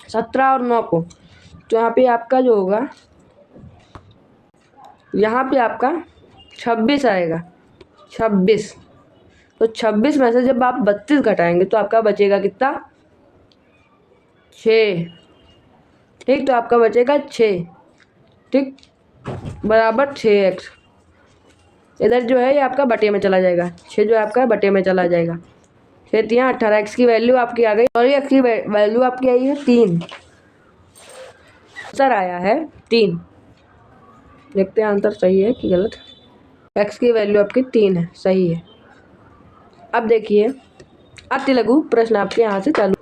[SPEAKER 1] 17 और 9 को, तो यहाँ पे आपका जो होगा यहाँ पे आपका 26 आएगा, 26। तो 26 में से जब आप 32 घटाएंगे तो आपका बचेगा कितना, 6। ठीक, तो आपका बचेगा 6। ठीक, बराबर 6x। इधर जो है ये आपका बटे में चला जाएगा, 6 जो है आपका बटे में चला जाएगा। 6 यहाँ 18x की वैल्यू आपकी आ गई और ये x की वैल्यू आपकी आई है 3। आंसर आया है 3। देखते हैं आंसर सही है कि गलत। x की वैल्यू आपकी 3 है, सही है। अब देखिए अति लघु प्रश्न आपके यहाँ से चालू।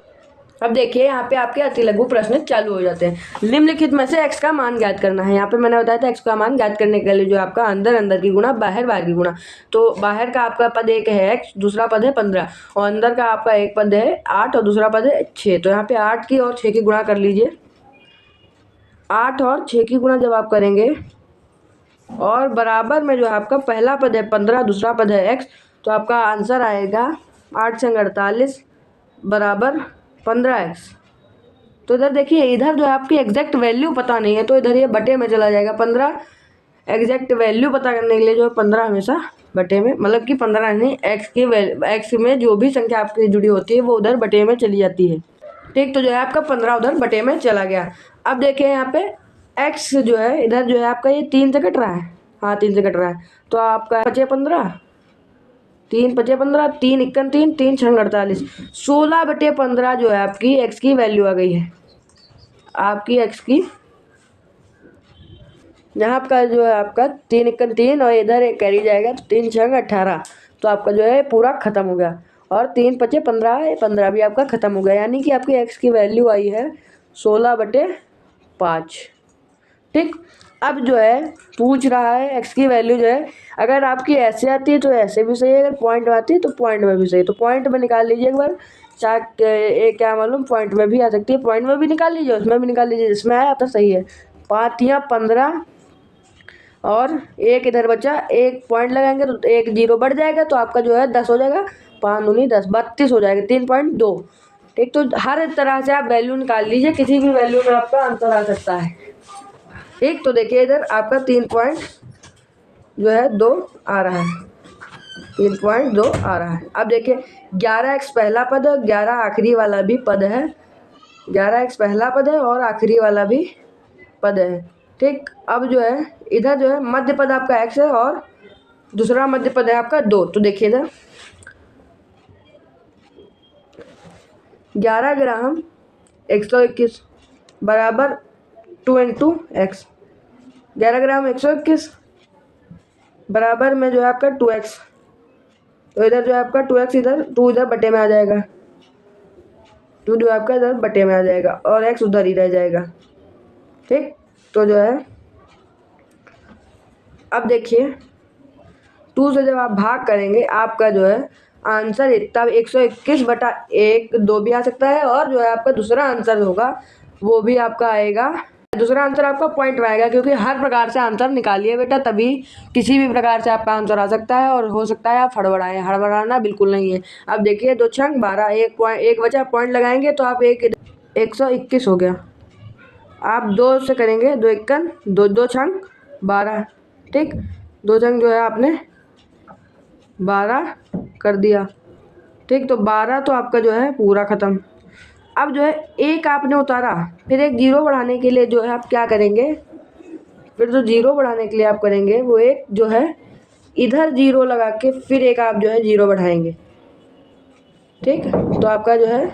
[SPEAKER 1] अब देखिए यहाँ पे आपके अति लघु प्रश्न चालू हो जाते हैं। निम्नलिखित में से x का मान ज्ञात करना है। यहाँ पे मैंने बताया था x का मान ज्ञात करने के लिए जो आपका अंदर अंदर की गुणा बाहर बाहर की गुणा, तो बाहर का आपका पद एक है x, दूसरा पद है 15 और अंदर का आपका एक पद है 8 और दूसरा पद है 6। तो यहाँ पे 8 की और 6 की गुणा कर लीजिए। 8 और 6 की गुणा जब आप करेंगे और बराबर में जो है आपका पहला पद है 15, दूसरा पद है x, तो आपका आंसर आएगा 8 संग 48 बराबर 15x। तो इधर देखिए, इधर जो है आपकी एग्जैक्ट वैल्यू पता नहीं है तो इधर ये बटे में चला जाएगा। 15 एग्जैक्ट वैल्यू पता करने के लिए जो है 15 हमेशा बटे में, मतलब कि 15 नहीं, एक्स में जो भी संख्या आपकी जुड़ी होती है वो उधर बटे में चली जाती है। ठीक, तो जो है आपका 15 उधर बटे में चला गया। अब देखिए यहाँ पे एक्स जो है इधर जो है आपका ये 3 से कट रहा है, हाँ 3 से कट रहा है, तो आपका 5×15, 3×5=15, 3×1=3, 3×6=48, 16/15 जो है आपकी एक्स की वैल्यू आ गई है। आपकी एक्स की यहाँ आपका जो है आपका 3×3 और इधर एक कैरी जाएगा तो 3×6=18, तो आपका जो है पूरा खत्म हो गया। और 3×5=15, 15 भी आपका खत्म हो गया, यानी कि आपकी एक्स की वैल्यू आई है 16/5। ठीक, अब जो है पूछ रहा है एक्स की वैल्यू जो है अगर आपकी ऐसे आती है तो ऐसे भी सही है, अगर पॉइंट में आती है तो पॉइंट में भी सही, तो पॉइंट में निकाल लीजिए एक बार, चाहे क्या मालूम पॉइंट में भी आ सकती है, पॉइंट में भी निकाल लीजिए, उसमें भी निकाल लीजिए, जिसमें आया तो सही है। 5×15 और एक इधर बचा, एक पॉइंट लगाएंगे तो एक 0 बढ़ जाएगा, तो आपका जो है 10 हो जाएगा, 5×9=10, 32 हो जाएगा, 3.2। ठीक, तो हर तरह से आप वैल्यू निकाल लीजिए, किसी भी वैल्यू में आपका आंसर आ सकता है। ठीक, तो देखिए इधर आपका 3.2 आ रहा है, 3.2 आ रहा है। अब देखिए 11x पहला पद है, 11 आखिरी वाला भी पद है, 11x पहला पद है और आखिरी वाला भी पद है। ठीक, अब जो है इधर जो है मध्य पद आपका x है और दूसरा मध्य पद है आपका 2, तो देखिए इधर 11 ग्राम 121 बराबर 2×x, 11 ग्राम 121 बराबर में जो है आपका 2x, तो इधर जो है आपका 2x इधर 2 इधर बटे में आ जाएगा, 2 जो है आपका इधर बटे में आ जाएगा और x उधर ही रह जाएगा। ठीक, तो जो है अब देखिए 2 से जब आप भाग करेंगे आपका जो है आंसर तब 121/1 भी आ सकता है, और जो है आपका दूसरा आंसर होगा वो भी आपका आएगा, दूसरा आंसर आपका पॉइंट में आएगा, क्योंकि हर प्रकार से आंसर निकालिए बेटा, तभी किसी भी प्रकार से आपका आंसर आ सकता है, और हो सकता है आप हड़बड़ाएं, हड़बड़ाना बिल्कुल नहीं है। अब देखिए 2×12, एक बचा, पॉइंट लगाएंगे तो आप 121 हो गया, आप 2 से करेंगे, 2×1 2, 2×12, ठीक, 2 जो है आपने 12 कर दिया। ठीक, तो 12 तो आपका जो है पूरा ख़त्म। अब जो है एक आपने उतारा, फिर एक 0 बढ़ाने के लिए जो है आप क्या करेंगे, फिर जो 0 बढ़ाने के लिए आप करेंगे वो एक जो है इधर 0 लगा के फिर एक आप जो है 0 बढ़ाएंगे। ठीक, तो आपका जो है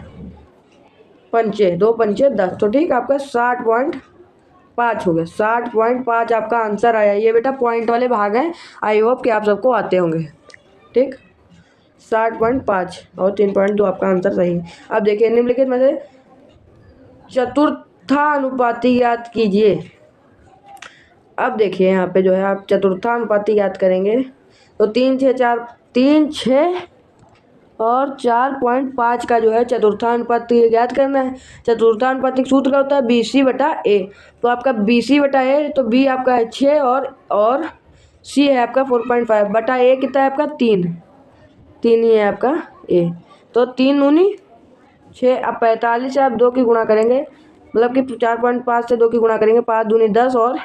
[SPEAKER 1] 2×5=10, तो ठीक आपका 60.5 हो गया, 60.5 आपका आंसर आया। ये बेटा पॉइंट वाले भाग हैं, आई होप कि आप सबको आते होंगे। ठीक, 60.5 और 3.2 आपका आंसर सही। अब देखिए निम्नलिखित में से चतुर्थानुपाती ज्ञात कीजिए। अब देखिए यहाँ पे जो है आप चतुर्थानुपाती ज्ञात करेंगे तो 3, 6 और 4.5 का जो है चतुर्थानुपाती ज्ञात करना है। चतुर्थानुपातिक सूत्र का होता है BC/A, तो आपका BC/A, तो B आपका है 6 और C है आपका 4.5 बटा A कितना है आपका 3 ही है आपका A, तो 3×9=6, अब 45 से आप 2 की गुणा करेंगे, मतलब कि 4.5 से 2 की गुणा करेंगे, 5×2=10 और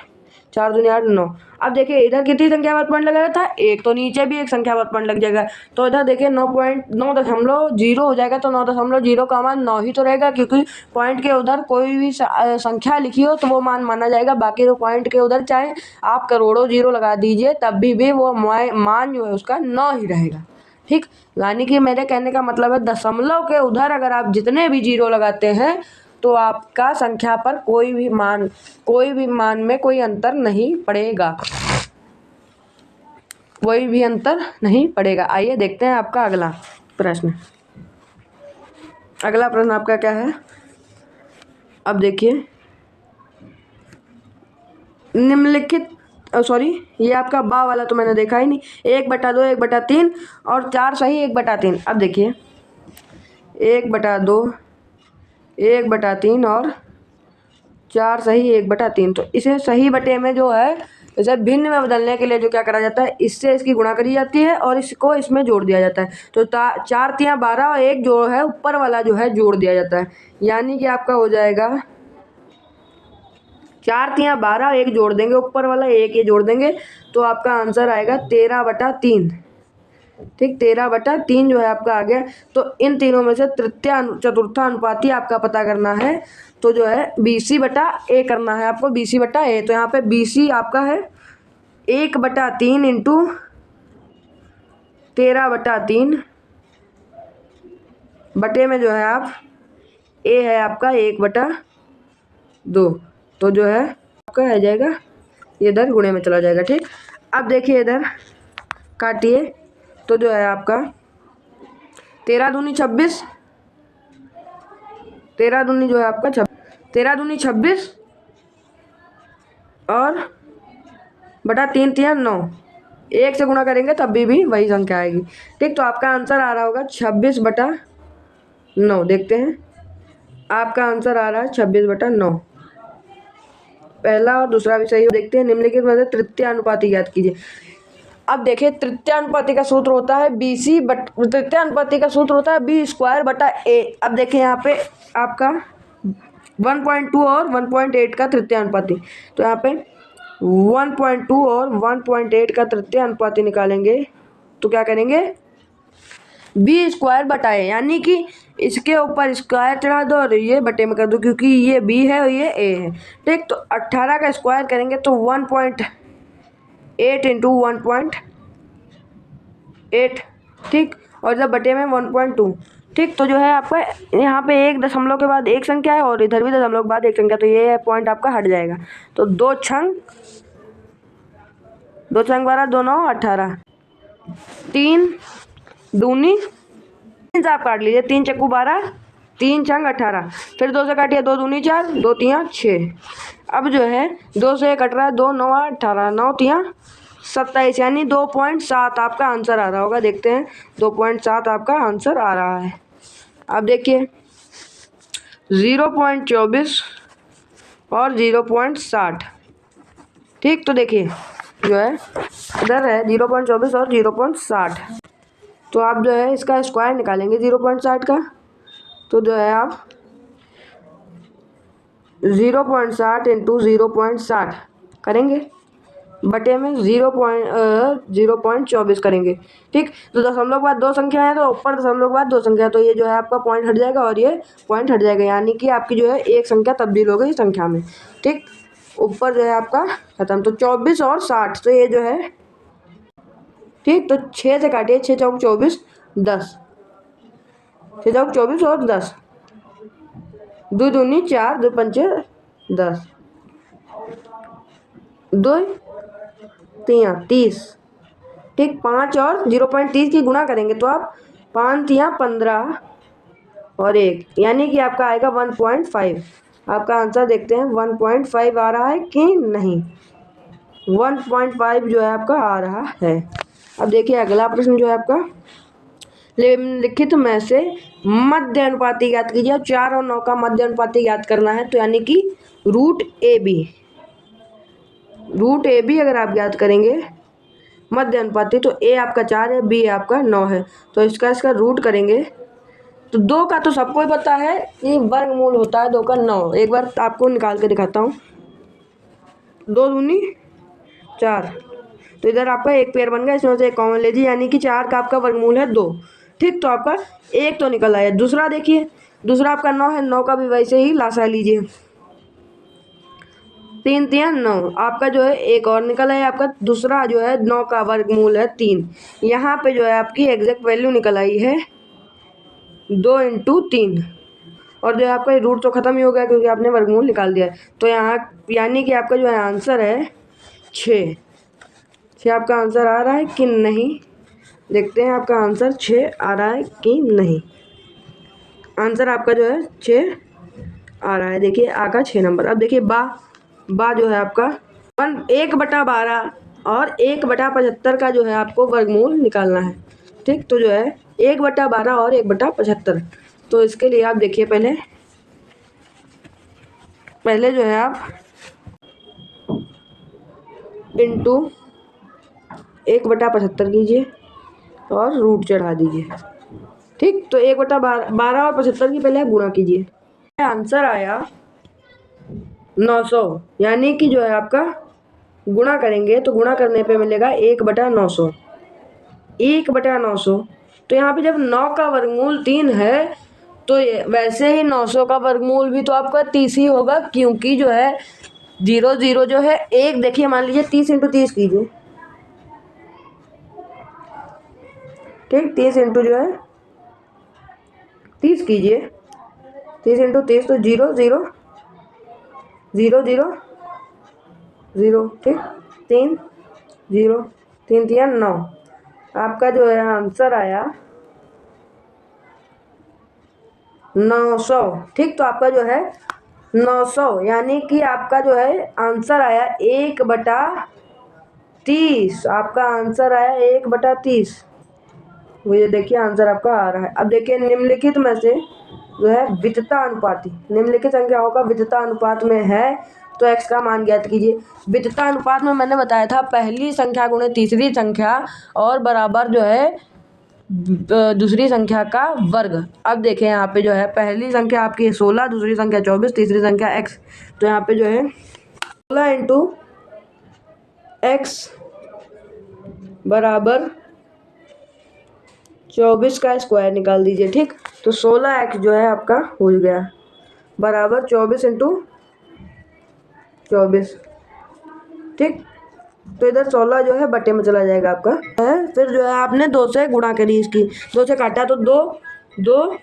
[SPEAKER 1] 4×2=8 9। अब देखिए इधर कितनी संख्या पर पॉइंट लगाया था, एक, तो नीचे भी एक संख्या पर पॉइंट लग जाएगा, तो इधर देखिए 9.0 हो जाएगा, तो 9.0 का मान 9 ही तो रहेगा, क्योंकि पॉइंट के उधर कोई भी संख्या लिखी हो तो वो मान माना जाएगा, बाकी तो पॉइंट के उधर चाहे आप करोड़ों 0 लगा दीजिए तब भी वो मान जो है उसका 9 ही रहेगा। ठीक, यानी कि मेरे कहने का मतलब है दशमलव के उधर अगर आप जितने भी 0 लगाते हैं तो आपका संख्या पर कोई भी मान में कोई अंतर नहीं पड़ेगा, कोई भी अंतर नहीं पड़ेगा। आइए देखते हैं आपका अगला प्रश्न। अगला प्रश्न आपका क्या है, अब देखिए निम्नलिखित ये आपका बा वाला तो मैंने देखा ही नहीं, 1/2 1/3 और 4 सही 1/3। अब देखिए 1/2 1/3 और 4 सही 1/3, तो इसे सही बटे में जो है इसे भिन्न में बदलने के लिए जो क्या करा जाता है, इससे इसकी गुणा करी जाती है और इसको इसमें जोड़ दिया जाता है, तो 4×3=12 और 1 जो है ऊपर वाला जो है जोड़ दिया जाता है, यानी कि आपका हो जाएगा 4 तियाँ 12, एक जोड़ देंगे ऊपर वाला, एक ये जोड़ देंगे तो आपका आंसर आएगा 13/3। ठीक, 13/3 जो है आपका आ गया। तो इन तीनों में से तृतीय चतुर्थानुपाती आपका पता करना है, तो जो है BC/A करना है आपको, BC/A। तो यहाँ पे BC आपका है 1/3 इंटू 13/3 बटे में जो है आप A है आपका 1/2। तो जो है आपका आ जाएगा, ये इधर गुणे में चला जाएगा। ठीक, अब देखिए इधर काटिए, तो जो है आपका 13 दूनी 26, 13 दूनी जो है आपका 13 दूनी 26 और बटा 3 तिया 9, 1 से गुणा करेंगे तब भी वही संख्या आएगी। ठीक, तो आपका आंसर आ रहा होगा 26/9। देखते हैं, आपका आंसर आ रहा है 26/9। पहला और दूसरा भी सही हो। देखते हैं, निम्नलिखित में से तृतीय अनुपाती ज्ञात कीजिए। अब देखिए, तृतीय अनुपाती का सूत्र होता है तृतीय अनुपाती का सूत्र होता है B²/A। अब देखिए यहाँ पे आपका 1.2 और 1.8 का तृतीय अनुपाती, तो यहाँ पे 1.2 और 1.8 का तृतीय अनुपाती निकालेंगे तो क्या करेंगे, B²/A, यानी कि इसके ऊपर स्क्वायर चढ़ा दो और ये बटे में कर दो, क्योंकि ये B है और ये A है। ठीक, तो 18 का स्क्वायर करेंगे तो 1.8 इंटू 1.8। ठीक, और जब बटे में 1.2। ठीक, तो जो है आपका यहाँ पे एक दशमलव के बाद एक संख्या है और इधर भी दशमलव के बाद एक संख्या, तो ये पॉइंट आपका हट जाएगा। तो 2 छंग 12, 2 9 18, 3 दूनी 3 से आप काट लीजिए, 3 चक्कू 12, 3 छंग 18, फिर 2 से काटिए, 2 दूनी 4, 2 तियाँ 6। अब जो है 2 से कट रहा है, 2 9 18, 9 तियाँ 27, यानी 2.7 आपका आंसर आ रहा होगा। देखते हैं, 2.7 आपका आंसर आ रहा है। अब देखिए 0.24 और 0.60। ठीक, तो देखिए जो है इधर है 0.24 और 0.60, तो आप जो है इसका स्क्वायर निकालेंगे 0.60 का, तो जो है आप 0.60 इंटू 0.60 करेंगे बटे में 0.24 करेंगे। ठीक, तो दशमलव के बाद दो संख्या है, तो ऊपर दशमलव के बाद दो संख्या है, तो ये जो है आपका पॉइंट हट जाएगा और ये पॉइंट हट जाएगा, यानी कि आपकी जो है एक संख्या तब्दील हो गई संख्या में। ठीक, ऊपर जो है आपका खत्म, तो 24 और 60, तो ये जो है ठीक, तो 6 से काटिए, 6 चौक 24, 10, 6 चौक 24 और 10, 2 दूनी 4, 2 पंचे 10, 2 तियाँ 30। ठीक, 5 और 0.30 की गुणा करेंगे तो आप 5 तियाँ 15 और 1, यानी कि आपका आएगा 1.5। आपका आंसर देखते हैं 1.5 आ रहा है कि नहीं। 1.5 जो है आपका आ रहा है। अब देखिए अगला प्रश्न जो है आपका, निम्नलिखित में से मध्य अनुपाती ज्ञात कीजिए। 4 और 9 का मध्य अनुपाती ज्ञात करना है, तो यानी कि रूट ए बी अगर आप ज्ञात करेंगे मध्य अनुपाती, तो ए आपका 4 है, बी आपका 9 है, तो इसका रूट करेंगे तो 2 का तो सबको ही पता है कि वर्गमूल होता है 2 का 9। एक बार आपको निकाल के दिखाता हूँ, 2 दूनी 4, तो इधर आपका एक पेयर बन गया, इसमें से एक कॉमन लीजिए, यानी कि 4 का आपका वर्गमूल है 2। ठीक, तो आपका एक तो निकल आया। दूसरा देखिए, दूसरा आपका 9 है, 9 का भी वैसे ही लासा लीजिए, 3 तियाँ 9, आपका जो है एक और निकल आया। आपका दूसरा जो है 9 का वर्गमूल है 3, यहाँ पे जो है आपकी एग्जैक्ट वैल्यू निकल आई है 2 इंटू 3, और जो है आपका रूट तो ख़त्म ही हो गया क्योंकि आपने वर्गमूल निकाल दिया है। तो यहाँ यानी कि आपका जो है आंसर है 6। आपका आंसर आ रहा है कि नहीं, देखते हैं आपका आंसर 6 आ रहा है कि नहीं। आंसर आपका जो है 6 आ रहा है। देखिए आका 6 नंबर। अब देखिए बा जो है आपका 1/12 और 1/75 का जो है आपको वर्गमूल निकालना है। ठीक, तो जो है 1/12 और 1/75, तो इसके लिए आप देखिए पहले जो है आप इंटू 1/75 कीजिए और रूट चढ़ा दीजिए। ठीक, तो 1/12 और 75 की पहले आप गुणा कीजिए, आंसर आया 900, यानी कि जो है आपका गुणा करेंगे तो गुणा करने पे मिलेगा 1/900, 1/900। तो यहाँ पे जब 9 का वर्गमूल 3 है तो वैसे ही 900 का वर्गमूल भी तो आपका 30 ही होगा, क्योंकि जो है 0 0 जो है एक, देखिए मान लीजिए 30 × 30 कीजिए, ठीक, 30 इंटू जो है 30 कीजिए, 30 × 30 तो 0 0 0 0 0, ठीक, 3 0, 3 3 9, आपका जो है आंसर आया 900, ठीक। तो आपका जो है 900, यानी कि आपका जो है आंसर आया 1/30, आपका आंसर आया 1/30। मुझे देखिए आंसर आपका आ रहा है। अब देखिए निम्नलिखित में से जो है वितता अनुपाती, निम्नलिखित संख्याओं का वितता अनुपात में है तो x का मान ज्ञात कीजिए। वितता अनुपात में मैंने बताया था पहली संख्या गुणे तीसरी संख्या और बराबर जो है दूसरी संख्या का वर्ग। अब देखें यहाँ पे जो है पहली संख्या आपकी 16, दूसरी संख्या 24, तीसरी संख्या x, तो यहाँ पे जो है 16 × x बराबर 24 का स्क्वायर निकाल दीजिए, ठीक। तो 16x जो है आपका हो गया बराबर 24 × 24, ठीक। तो इधर 16 जो है बटे में चला जाएगा आपका है। फिर जो है आपने 2 से गुणा करी, इसकी 2 से काटा तो 2 2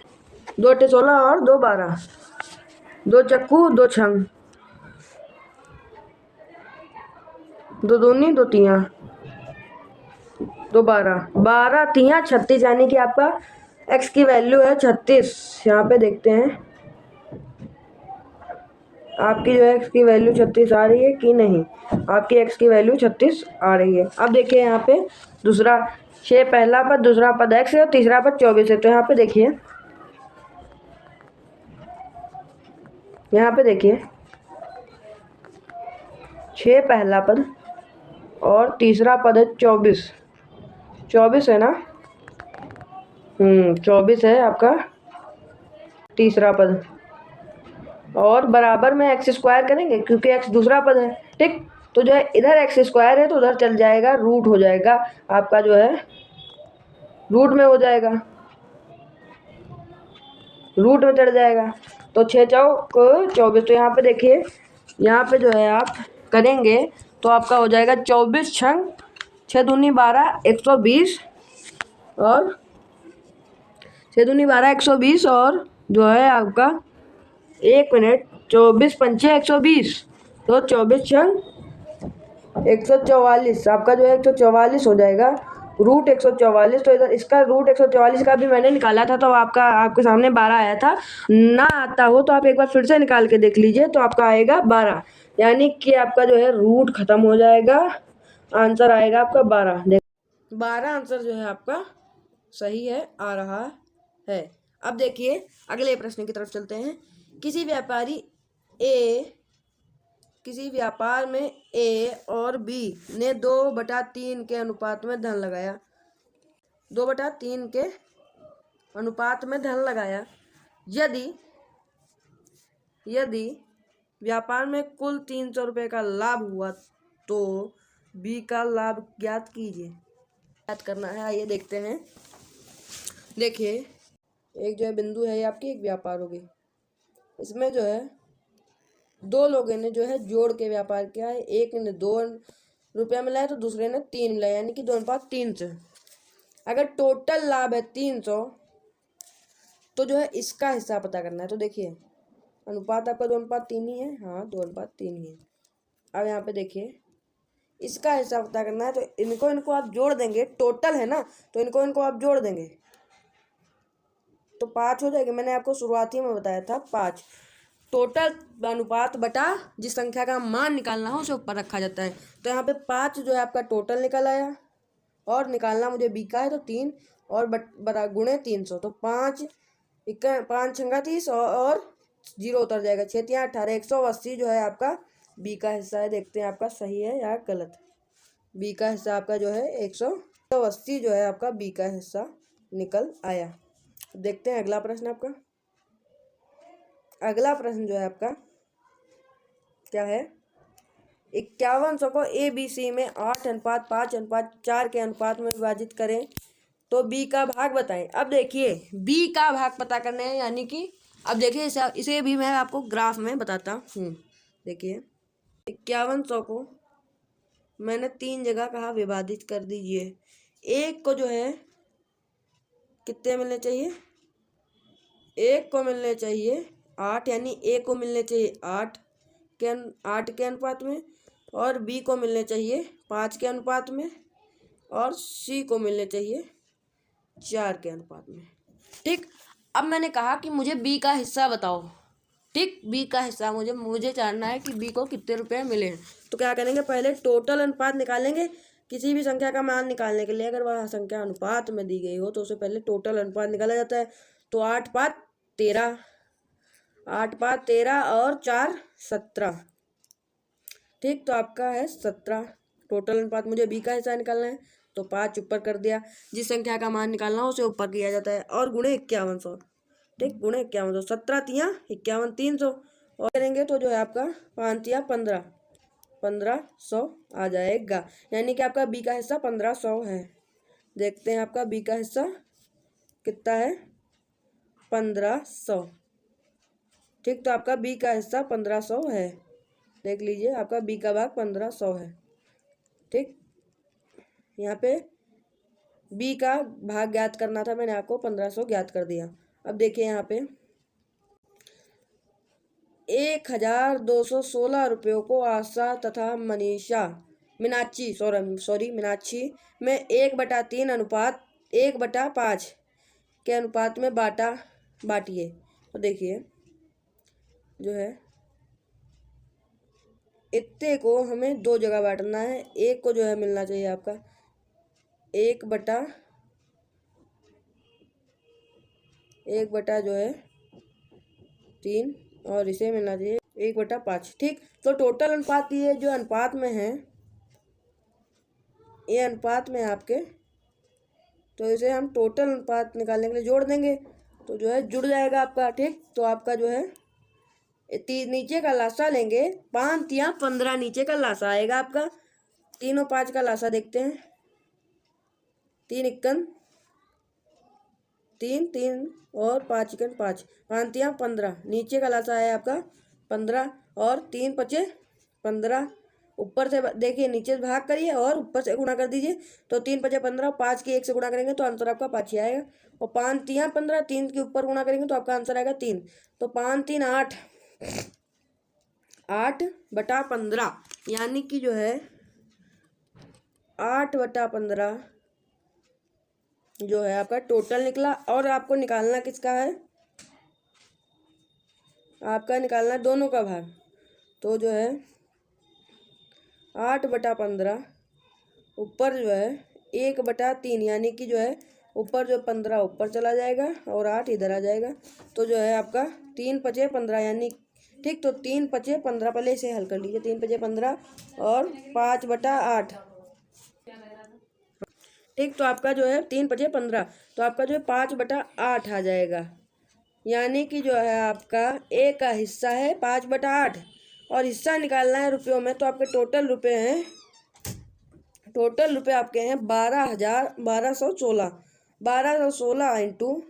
[SPEAKER 1] 2 × 16 और 2 12, 2 चक्कू 2 छंग, 2 दूनी 2 तियाँ, 2 12, 12 तियाँ 36, यानी कि आपका x की वैल्यू है 36। यहाँ पे देखते हैं आपकी जो है x की वैल्यू 36 आ रही है कि नहीं। आपकी x की वैल्यू 36 आ रही है। अब देखिए यहाँ पे दूसरा 6 पहला पद, दूसरा पद x है और तीसरा पद 24 है। तो यहाँ पे देखिए, यहाँ पे देखिए 6 पहला पद और तीसरा पद है 24, 24 है ना, 24 है आपका तीसरा पद, और बराबर में x स्क्वायर करेंगे क्योंकि x दूसरा पद है, ठीक। तो जो है इधर x स्क्वायर है तो उधर चल जाएगा, रूट हो जाएगा आपका, जो है रूट में हो जाएगा, रूट में चढ़ जाएगा। तो 6 चौक 24। तो यहाँ पे देखिए, यहाँ पे जो है आप करेंगे तो आपका हो जाएगा 24 छंग 6 दूनी 12 120, और 6 दूनी 12 120, और जो है आपका 1 मिनट 24 पंचे 120, तो 24 छंग 144, आपका जो है 144 हो जाएगा, रूट 144। तो इधर इसका रूट 144 का भी मैंने निकाला था, तो आपका आपके सामने 12 आया था। ना आता हो तो आप एक बार फिर से निकाल के देख लीजिए, तो आपका आएगा 12, यानी कि आपका जो है रूट खत्म हो जाएगा, आंसर आएगा आपका 12। 12 आंसर जो है आपका सही है, आ रहा है। अब देखिए अगले प्रश्न की तरफ चलते हैं। किसी व्यापार में ए और बी ने 2/3 के अनुपात में धन लगाया, 2/3 के अनुपात में धन लगाया। यदि व्यापार में कुल 300 रुपये का लाभ हुआ तो बी का लाभ ज्ञात कीजिए। ज्ञात करना है, आइए देखते हैं। देखिए एक जो है बिंदु है, ये आपकी एक व्यापार होगी। इसमें जो है 2 लोगों ने जो है जोड़ के व्यापार किया है। एक ने 2 रुपया मिलाया तो दूसरे ने 3 मिलाया, यानी कि 2:300। अगर टोटल लाभ है 300 तो जो है इसका हिस्सा पता करना है। तो देखिए अनुपात आपका 2:3 ही है, हाँ 2:3 ही है। अब यहाँ पे देखिए इसका हिस्सा पता करना है, तो इनको आप जोड़ देंगे, टोटल है ना, तो इनको आप जोड़ देंगे तो 5 हो जाएगा। मैंने आपको शुरुआती में बताया था 5। टोटल अनुपात बटा जिस संख्या का मान निकालना हो उसे ऊपर रखा जाता है। तो यहाँ पे 5 जो है आपका टोटल निकल आया, और निकालना मुझे बी का है तो 3 और बड़ा गुणे 300, तो 5 छंगा 30 और 0 उतर जाएगा, 6 3 18, 180 जो है आपका बी का हिस्सा है। देखते हैं आपका सही है या गलत। बी का हिस्सा आपका जो है 180 जो है आपका बी का हिस्सा निकल आया। देखते हैं अगला प्रश्न आपका। अगला प्रश्न जो है आपका क्या है, 5100 को ABC में 8:5:4 के अनुपात में विभाजित करें तो B का भाग बताएं। अब देखिए B का भाग पता करने हैं, यानी कि अब देखिए इसे भी मैं आपको ग्राफ में बताता हूँ। देखिए 5100 को मैंने 3 जगह कहा विभाजित कर दीजिए। एक को जो है कितने मिलने चाहिए, एक को मिलने चाहिए 8, यानी ए को मिलने चाहिए 8 के अनुपात में, और बी को मिलने चाहिए 5 के अनुपात में, और सी को मिलने चाहिए 4 के अनुपात में। ठीक, अब मैंने कहा कि मुझे बी का हिस्सा बताओ। ठीक, बी का हिस्सा मुझे जानना है कि बी को कितने रुपए मिले हैं। तो क्या करेंगे, पहले टोटल अनुपात निकालेंगे। किसी भी संख्या का मान निकालने के लिए अगर वह संख्या अनुपात में दी गई हो तो उसे पहले टोटल अनुपात निकाला जाता है। तो 8:5:13, 8:5:13 और 4 17। ठीक, तो आपका है 17 टोटल अनुपात। मुझे बी का हिस्सा निकालना है तो 5 ऊपर कर दिया। जिस संख्या का मान निकालना हो उसे ऊपर किया जाता है और गुणे 5100। ठीक, गुणे 5100, 17 तिया 51, 300 और करेंगे तो जो है आपका 5 तिया 15, 1500 आ जाएगा। यानी कि आपका बी का हिस्सा 1500 है। देखते हैं आपका बी का हिस्सा कितना है, 1500। ठीक, तो आपका बी का हिस्सा 1500 है। देख लीजिए आपका बी का भाग 1500 है। ठीक, यहाँ पे बी का भाग ज्ञात करना था, मैंने आपको 1500 ज्ञात कर दिया। अब देखिए यहाँ पे 1216 रुपयों को आशा तथा मीनाक्षी में 1/3 अनुपात 1/5 के अनुपात में बांटिए। तो देखिए जो है इतने को हमें 2 जगह बांटना है। एक को जो है मिलना चाहिए आपका 1/1 जो है 3 और इसे मिलना चाहिए 1/5। ठीक, तो टोटल अनुपात ये जो अनुपात में है, ये अनुपात में आपके, तो इसे हम टोटल अनुपात निकालने के लिए जोड़ देंगे तो जो है जुड़ जाएगा आपका। ठीक, तो आपका जो है नीचे का लासा लेंगे, 5 तिया 15 नीचे का लासा आएगा आपका। 3 और 5 का लासा देखते हैं, 3 इक्कन 3, 3 और 5 इक्कन 5, 5 तिया 15 नीचे का लासा है आपका 15 और 3 पचे 15। ऊपर से देखिए नीचे से भाग करिए और ऊपर से गुणा कर दीजिए। तो 3 पचे 15, 5 की 1 से गुणा करेंगे तो आंसर आपका 5 ही आएगा। और 5 तिया 15, 3 के ऊपर गुणा करेंगे तो आपका आंसर आएगा 3। तो 5 3 8, 8/15, यानी कि जो है 8/15 जो है आपका टोटल निकला। और आपको निकालना किसका है, आपका निकालना है दोनों का भाग। तो जो है 8/15 ऊपर जो है 1/3, यानी कि जो है ऊपर जो 15 ऊपर चला जाएगा और 8 इधर आ जाएगा। तो जो है आपका 3 पचे 15, यानी ठीक, तो 3 पचे 15 पहले इसे हल कर लीजिए। 3 पचे 15 और 5/8। ठीक, तो आपका जो है 3 पचे 15, तो आपका जो है 5/8 आ जाएगा। यानी कि जो है आपका ए का हिस्सा है 5/8 और हिस्सा निकालना है रुपयों में। तो आपके टोटल रुपए हैं, टोटल रुपए आपके हैं 12,1216। 1216 इंटू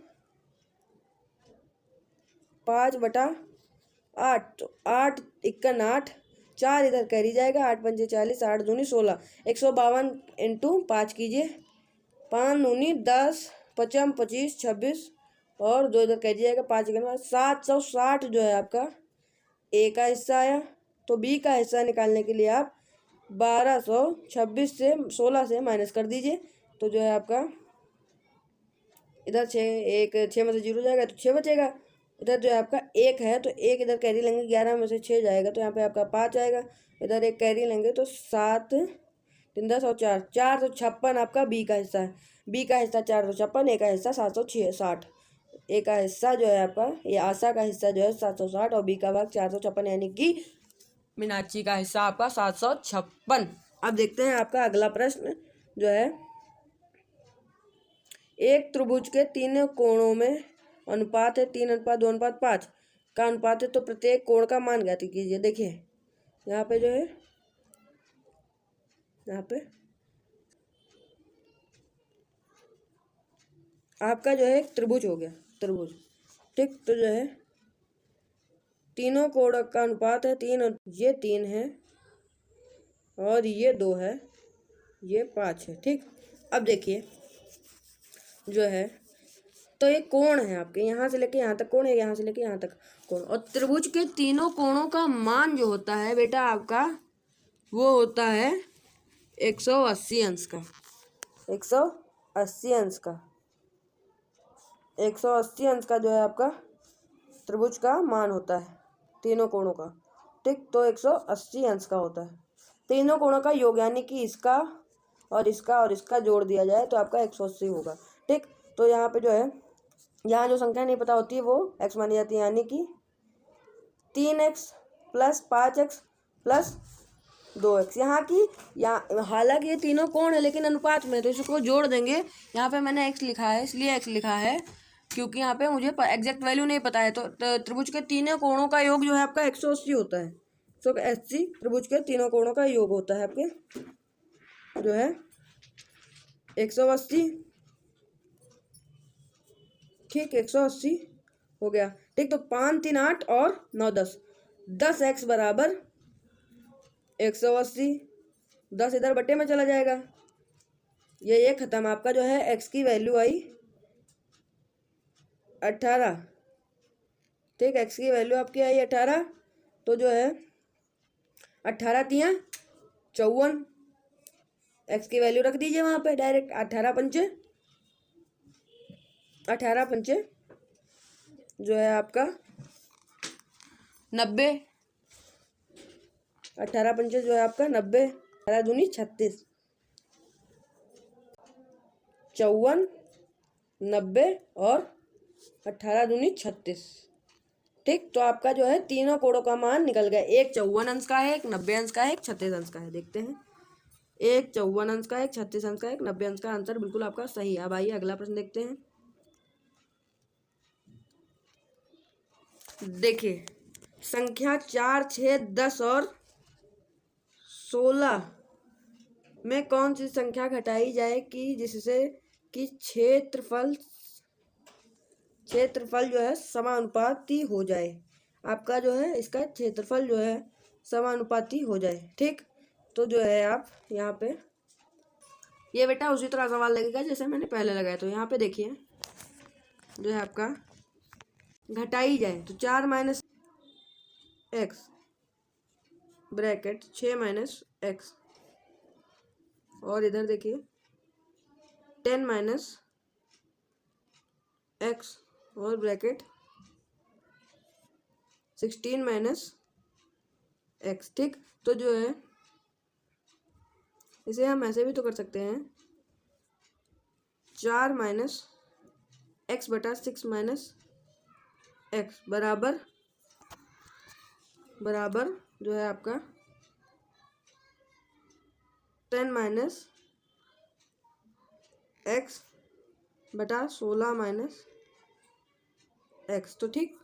[SPEAKER 1] 5/8, तो 8 इक्कन 8, 4 इधर कैरी जाएगा, 8 पंजे 40, 8 दूनी 16, 152 इंटू 5 कीजिए, 5 दूनी 10, 55 25 26 और 2 इधर कैरी जाएगा, 5 इक्कन 760 जो है आपका ए का हिस्सा आया। तो बी का हिस्सा निकालने के लिए आप 1226 से 16 से माइनस कर दीजिए। तो जो है आपका इधर 6 में से 0 जाएगा तो 6 बचेगा। इधर जो है आपका 1 है तो 1 इधर कैरी लेंगे, 11 में से 6 जाएगा तो यहाँ पे आपका 5 आएगा। इधर 1 कैरी लेंगे तो 7 3 10 और 4 456 आपका बी का हिस्सा है। बी का हिस्सा 456, ए का हिस्सा 760। ए का हिस्सा जो है आपका, ये आशा का हिस्सा जो है 760 और बी का भाग 456, यानी कि मीनाक्षी का हिस्सा आपका 756। अब देखते हैं आपका अगला प्रश्न जो है, एक त्रिभुज के 3 कोणों में अनुपात है 3:2:5 का अनुपात है, तो प्रत्येक कोण का मान ज्ञात कीजिए। देखिए यहाँ पे जो है, यहाँ पे आपका जो है एक त्रिभुज हो गया, त्रिभुज। ठीक, तो जो है तीनों कोणों का अनुपात है 3, और ये 3 है और ये 2 है, ये 5 है। ठीक, अब देखिए जो है, तो ये कोण है आपके, यहाँ से लेके यहाँ तक कोण है, यहाँ से लेके यहाँ तक कोण, और त्रिभुज के तीनों कोणों का मान जो होता है बेटा आपका, वो होता है 180 अंश का, 180 अंश का, 180 अंश का जो है आपका त्रिभुज का मान होता है तीनों कोणों का। ठीक, तो 180 अंश का होता है तीनों कोणों का योग, यानी कि इसका और इसका जोड़ दिया जाए तो आपका 180 होगा। ठीक, तो यहाँ पे जो है, यहाँ जो संख्या नहीं पता होती है वो x मानी जाती है, यानी कि 3x plus 5x plus 2x। यहाँ की हालांकि ये तीनों कोण है लेकिन अनुपात में, तो इसको जोड़ देंगे। यहाँ पे मैंने x लिखा है, इसलिए x लिखा है क्योंकि यहाँ पे मुझे एग्जैक्ट वैल्यू नहीं पता है। तो त्रिभुज के तीनों कोणों का योग जो है आपका 180 होता है। 180 त्रिभुज के तीनों कोणों का योग होता है आपके जो है 180। ठीक, 180 हो गया। ठीक, तो 5 3 8 और 9 10, 10x बराबर 180, 10 इधर बट्टे में चला जाएगा, ये खत्म। आपका जो है x की वैल्यू आई 18। ठीक, x की वैल्यू आपकी आई 18, तो जो है 18 तियाँ 54, x की वैल्यू रख दीजिए वहाँ पे डायरेक्ट, 18 पंचे जो है आपका 90, 18 पंचे जो है आपका 90, 18 दूनी 36, 54, 90 और 18 दूनी 36। ठीक, तो आपका जो है तीनों कोणों का मान निकल गया, एक 54 अंश का है, एक 90 अंश का है, एक 36 अंश का है। देखते हैं, एक 54 अंश का, एक 36 अंश का, एक 90 अंश का। आंसर बिल्कुल आपका सही है। अब आइए अगला प्रश्न देखते हैं। देखिए, संख्या 4 6 10 और 16 में कौन सी संख्या घटाई जाए कि जिससे कि क्षेत्रफल जो है समानुपाती हो जाए। आपका जो है इसका क्षेत्रफल जो है समानुपाती हो जाए। ठीक, तो जो है आप यहाँ पे, ये बेटा उसी तरह सवाल लगेगा जैसे मैंने पहले लगाया। तो यहाँ पे देखिए जो है आपका घटाई जाए, तो 4 minus x bracket 6 minus x, और इधर देखिए 10 माइनस एक्स और ब्रैकेट 16 माइनस एक्स। ठीक, तो जो है इसे हम ऐसे भी तो कर सकते हैं, 4 माइनस एक्स बटा 6 माइनस एक्स बराबर जो है आपका 10 माइनस एक्स बटा 16 माइनस एक्स। तो ठीक,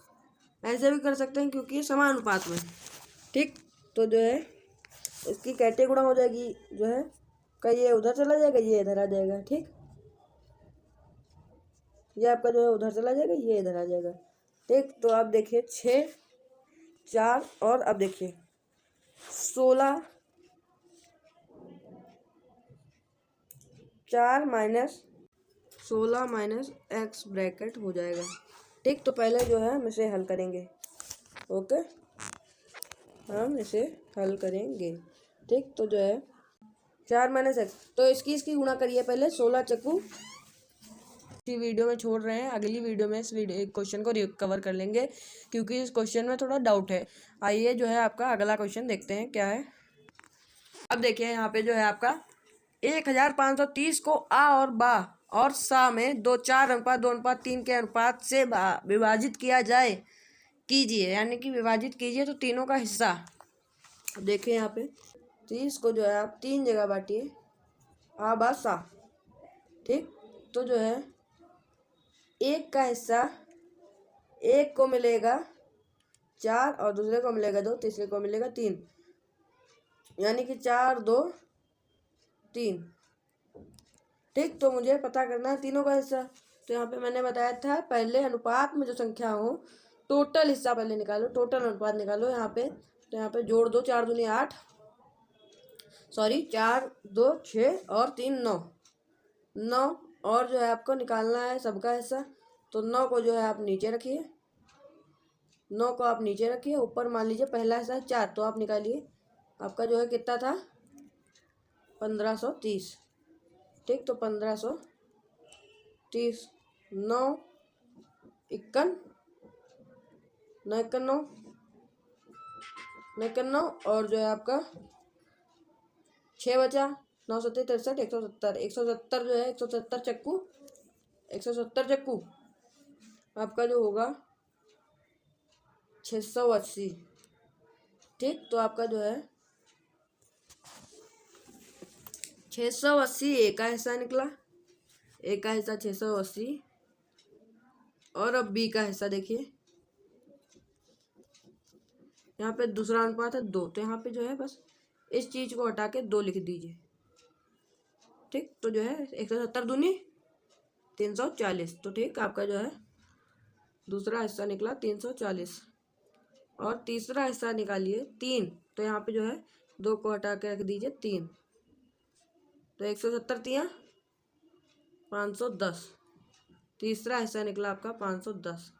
[SPEAKER 1] ऐसे भी कर सकते हैं क्योंकि ये समानुपात में। ठीक, तो जो है इसकी कैटे गुणा हो जाएगी, जो है कहीं ये उधर चला जाएगा, ये इधर आ जाएगा। ठीक, ये आपका जो है उधर चला जाएगा, ये इधर आ जाएगा। ठीक, तो आप देखिए 6 4 और अब देखिए 16, 4 माइनस 16 माइनस एक्स ब्रैकेट हो जाएगा। ठीक, तो पहले जो है हम इसे हल करेंगे। ओके, हम इसे हल करेंगे। ठीक, तो जो है 4 माइनस एक्स, तो इसकी गुणा करिए पहले। 16 चक्कू इसी वीडियो में छोड़ रहे हैं, अगली वीडियो में इस क्वेश्चन को कवर कर लेंगे क्योंकि इस क्वेश्चन में थोड़ा डाउट है। आइए जो है आपका अगला क्वेश्चन देखते हैं क्या है। अब देखिए यहाँ पे जो है आपका 1530 को आ और बा और सा में 2 4 अनुपात 2 अनुपात 3 के अनुपात से विभाजित किया जाए कीजिए, यानी कि विभाजित कीजिए तो तीनों का हिस्सा। अब देखिए यहाँ पे 30 को जो है आप 3 जगह बांटिए, आ बा सा। ठीक, तो जो है एक का हिस्सा एक को मिलेगा 4 और दूसरे को मिलेगा 2, तीसरे को मिलेगा 3। यानी कि 4 2 3। ठीक, तो मुझे पता करना है तीनों का हिस्सा। तो यहाँ पे मैंने बताया था पहले अनुपात में जो संख्या हो टोटल हिस्सा पहले निकालो, टोटल अनुपात निकालो यहाँ पे। तो यहाँ पे जोड़ दो, 4 दूनी 8, सॉरी 4 2 6 और 3 9, 9 और जो है आपको निकालना है सबका हिस्सा। तो 9 को जो है आप नीचे रखिए, 9 को आप नीचे रखिए, ऊपर मान लीजिए पहला हिस्सा 4, तो आप निकालिए आपका जो है कितना था 1530। ठीक, तो 1530, 9 51 9 91 91 और जो है आपका 6 बचा, 9 7 63 170, 170 जो है 170 चक्कू, 170 चक्कू आपका जो होगा 680। ठीक, तो आपका जो है 680 ए का हिस्सा निकला, ए का हिस्सा 680। और अब बी का हिस्सा देखिए, यहाँ पे दूसरा अनुपात है 2, तो यहाँ पे जो है बस इस चीज को हटा के 2 लिख दीजिए। ठीक, तो जो है 170 दूनी 340। तो ठीक, आपका जो है दूसरा हिस्सा निकला 340। और तीसरा हिस्सा निकालिए 3, तो यहाँ पे जो है 2 को हटा के रख दीजिए 3। तो 170 3 510, तीसरा हिस्सा निकला आपका 510।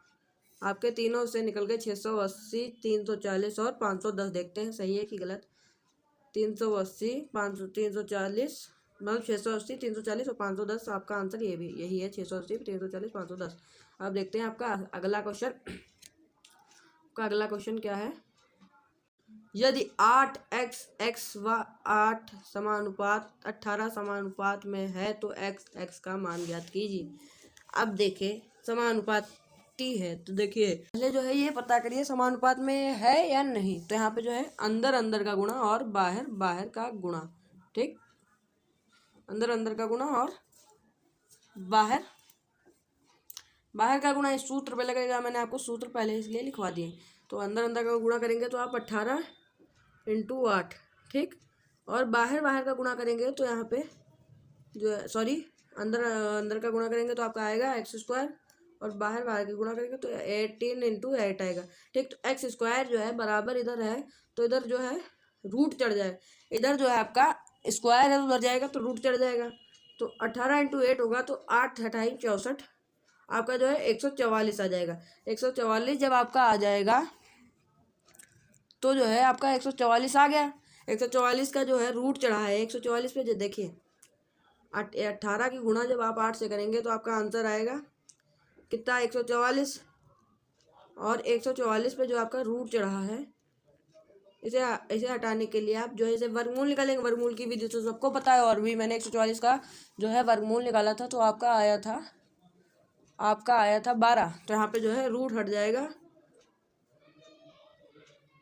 [SPEAKER 1] आपके तीनों से निकल गए 680 340 और 510। देखते हैं सही है कि गलत। 380 500 340, मतलब 680 340 और 510। आपका आंसर ये भी यही है, 680 340 510। अब देखते हैं आपका अगला क्वेश्चन। का अगला क्वेश्चन क्या है, यदि 8x व 8 समानुपात 18 समानुपात में है तो x का मान ज्ञात कीजिए। अब देखिए समानुपात है, तो देखिए पहले जो है ये पता करिए समानुपात में है या नहीं। तो यहाँ पे जो है अंदर अंदर का गुणा और बाहर बाहर का गुणा। ठीक, अंदर अंदर का गुणा और बाहर बाहर का गुणा। इस सूत्र पे लगेगा, मैंने आपको सूत्र पहले इसलिए लिखवा दिए। तो अंदर अंदर का गुणा करेंगे तो आप 18 × 8। ठीक, और बाहर बाहर का गुणा करेंगे तो यहाँ पे जो है, सॉरी अंदर अंदर का गुणा करेंगे तो आपका आएगा x², और बाहर बाहर के गुणा करेंगे तो 18 × 8 आएगा। ठीक, तो x² जो है बराबर इधर है, तो इधर जो है रूट चढ़ जाए, इधर जो है आपका स्क्वायर है उधर जाएगा तो रूट चढ़ जाएगा। तो 18 × 8 होगा, तो 8 8 64, आपका जो है 144 आ जाएगा। 144 जब आपका आ जाएगा तो जो है आपका 144 आ गया। 144 का जो है रूट चढ़ा है 144 पे। जो देखिए 18 की गुणा जब आप 8 से करेंगे तो आपका आंसर आएगा कितना 144। और 144 पे जो आपका रूट चढ़ा है, इसे हटाने के लिए आप जो है इसे वर्गमूल निकालेंगे। वर्गमूल की विधि तो सबको पता है, और भी मैंने 144 का जो है वर्गमूल निकाला था, तो आपका आया था 12। तो यहाँ पे जो है रूट हट जाएगा,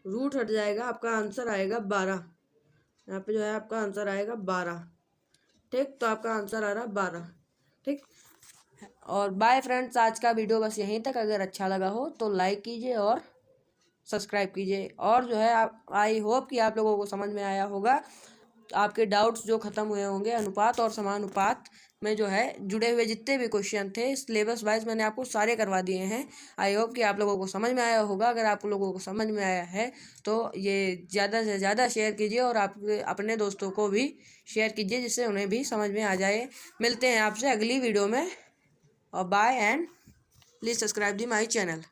[SPEAKER 1] रूट हट जाएगा, आपका आंसर आएगा 12। यहाँ पे जो है आपका आंसर आएगा 12। ठीक, तो आपका आंसर आ रहा 12। ठीक, और बाय फ्रेंड्स, आज का वीडियो बस यहीं तक। अगर अच्छा लगा हो तो लाइक कीजिए और सब्सक्राइब कीजिए। और जो है आई होप कि आप लोगों को समझ में आया होगा। आपके डाउट्स जो ख़त्म हुए होंगे अनुपात और समानुपात में जो है जुड़े हुए जितने भी क्वेश्चन थे सिलेबस वाइज मैंने आपको सारे करवा दिए हैं। आई होप कि आप लोगों को समझ में आया होगा। अगर आप लोगों को समझ में आया है तो ये ज़्यादा से ज़्यादा शेयर कीजिए और आप अपने दोस्तों को भी शेयर कीजिए, जिससे उन्हें भी समझ में आ जाए। मिलते हैं आपसे अगली वीडियो में, और bye and please subscribe the my channel.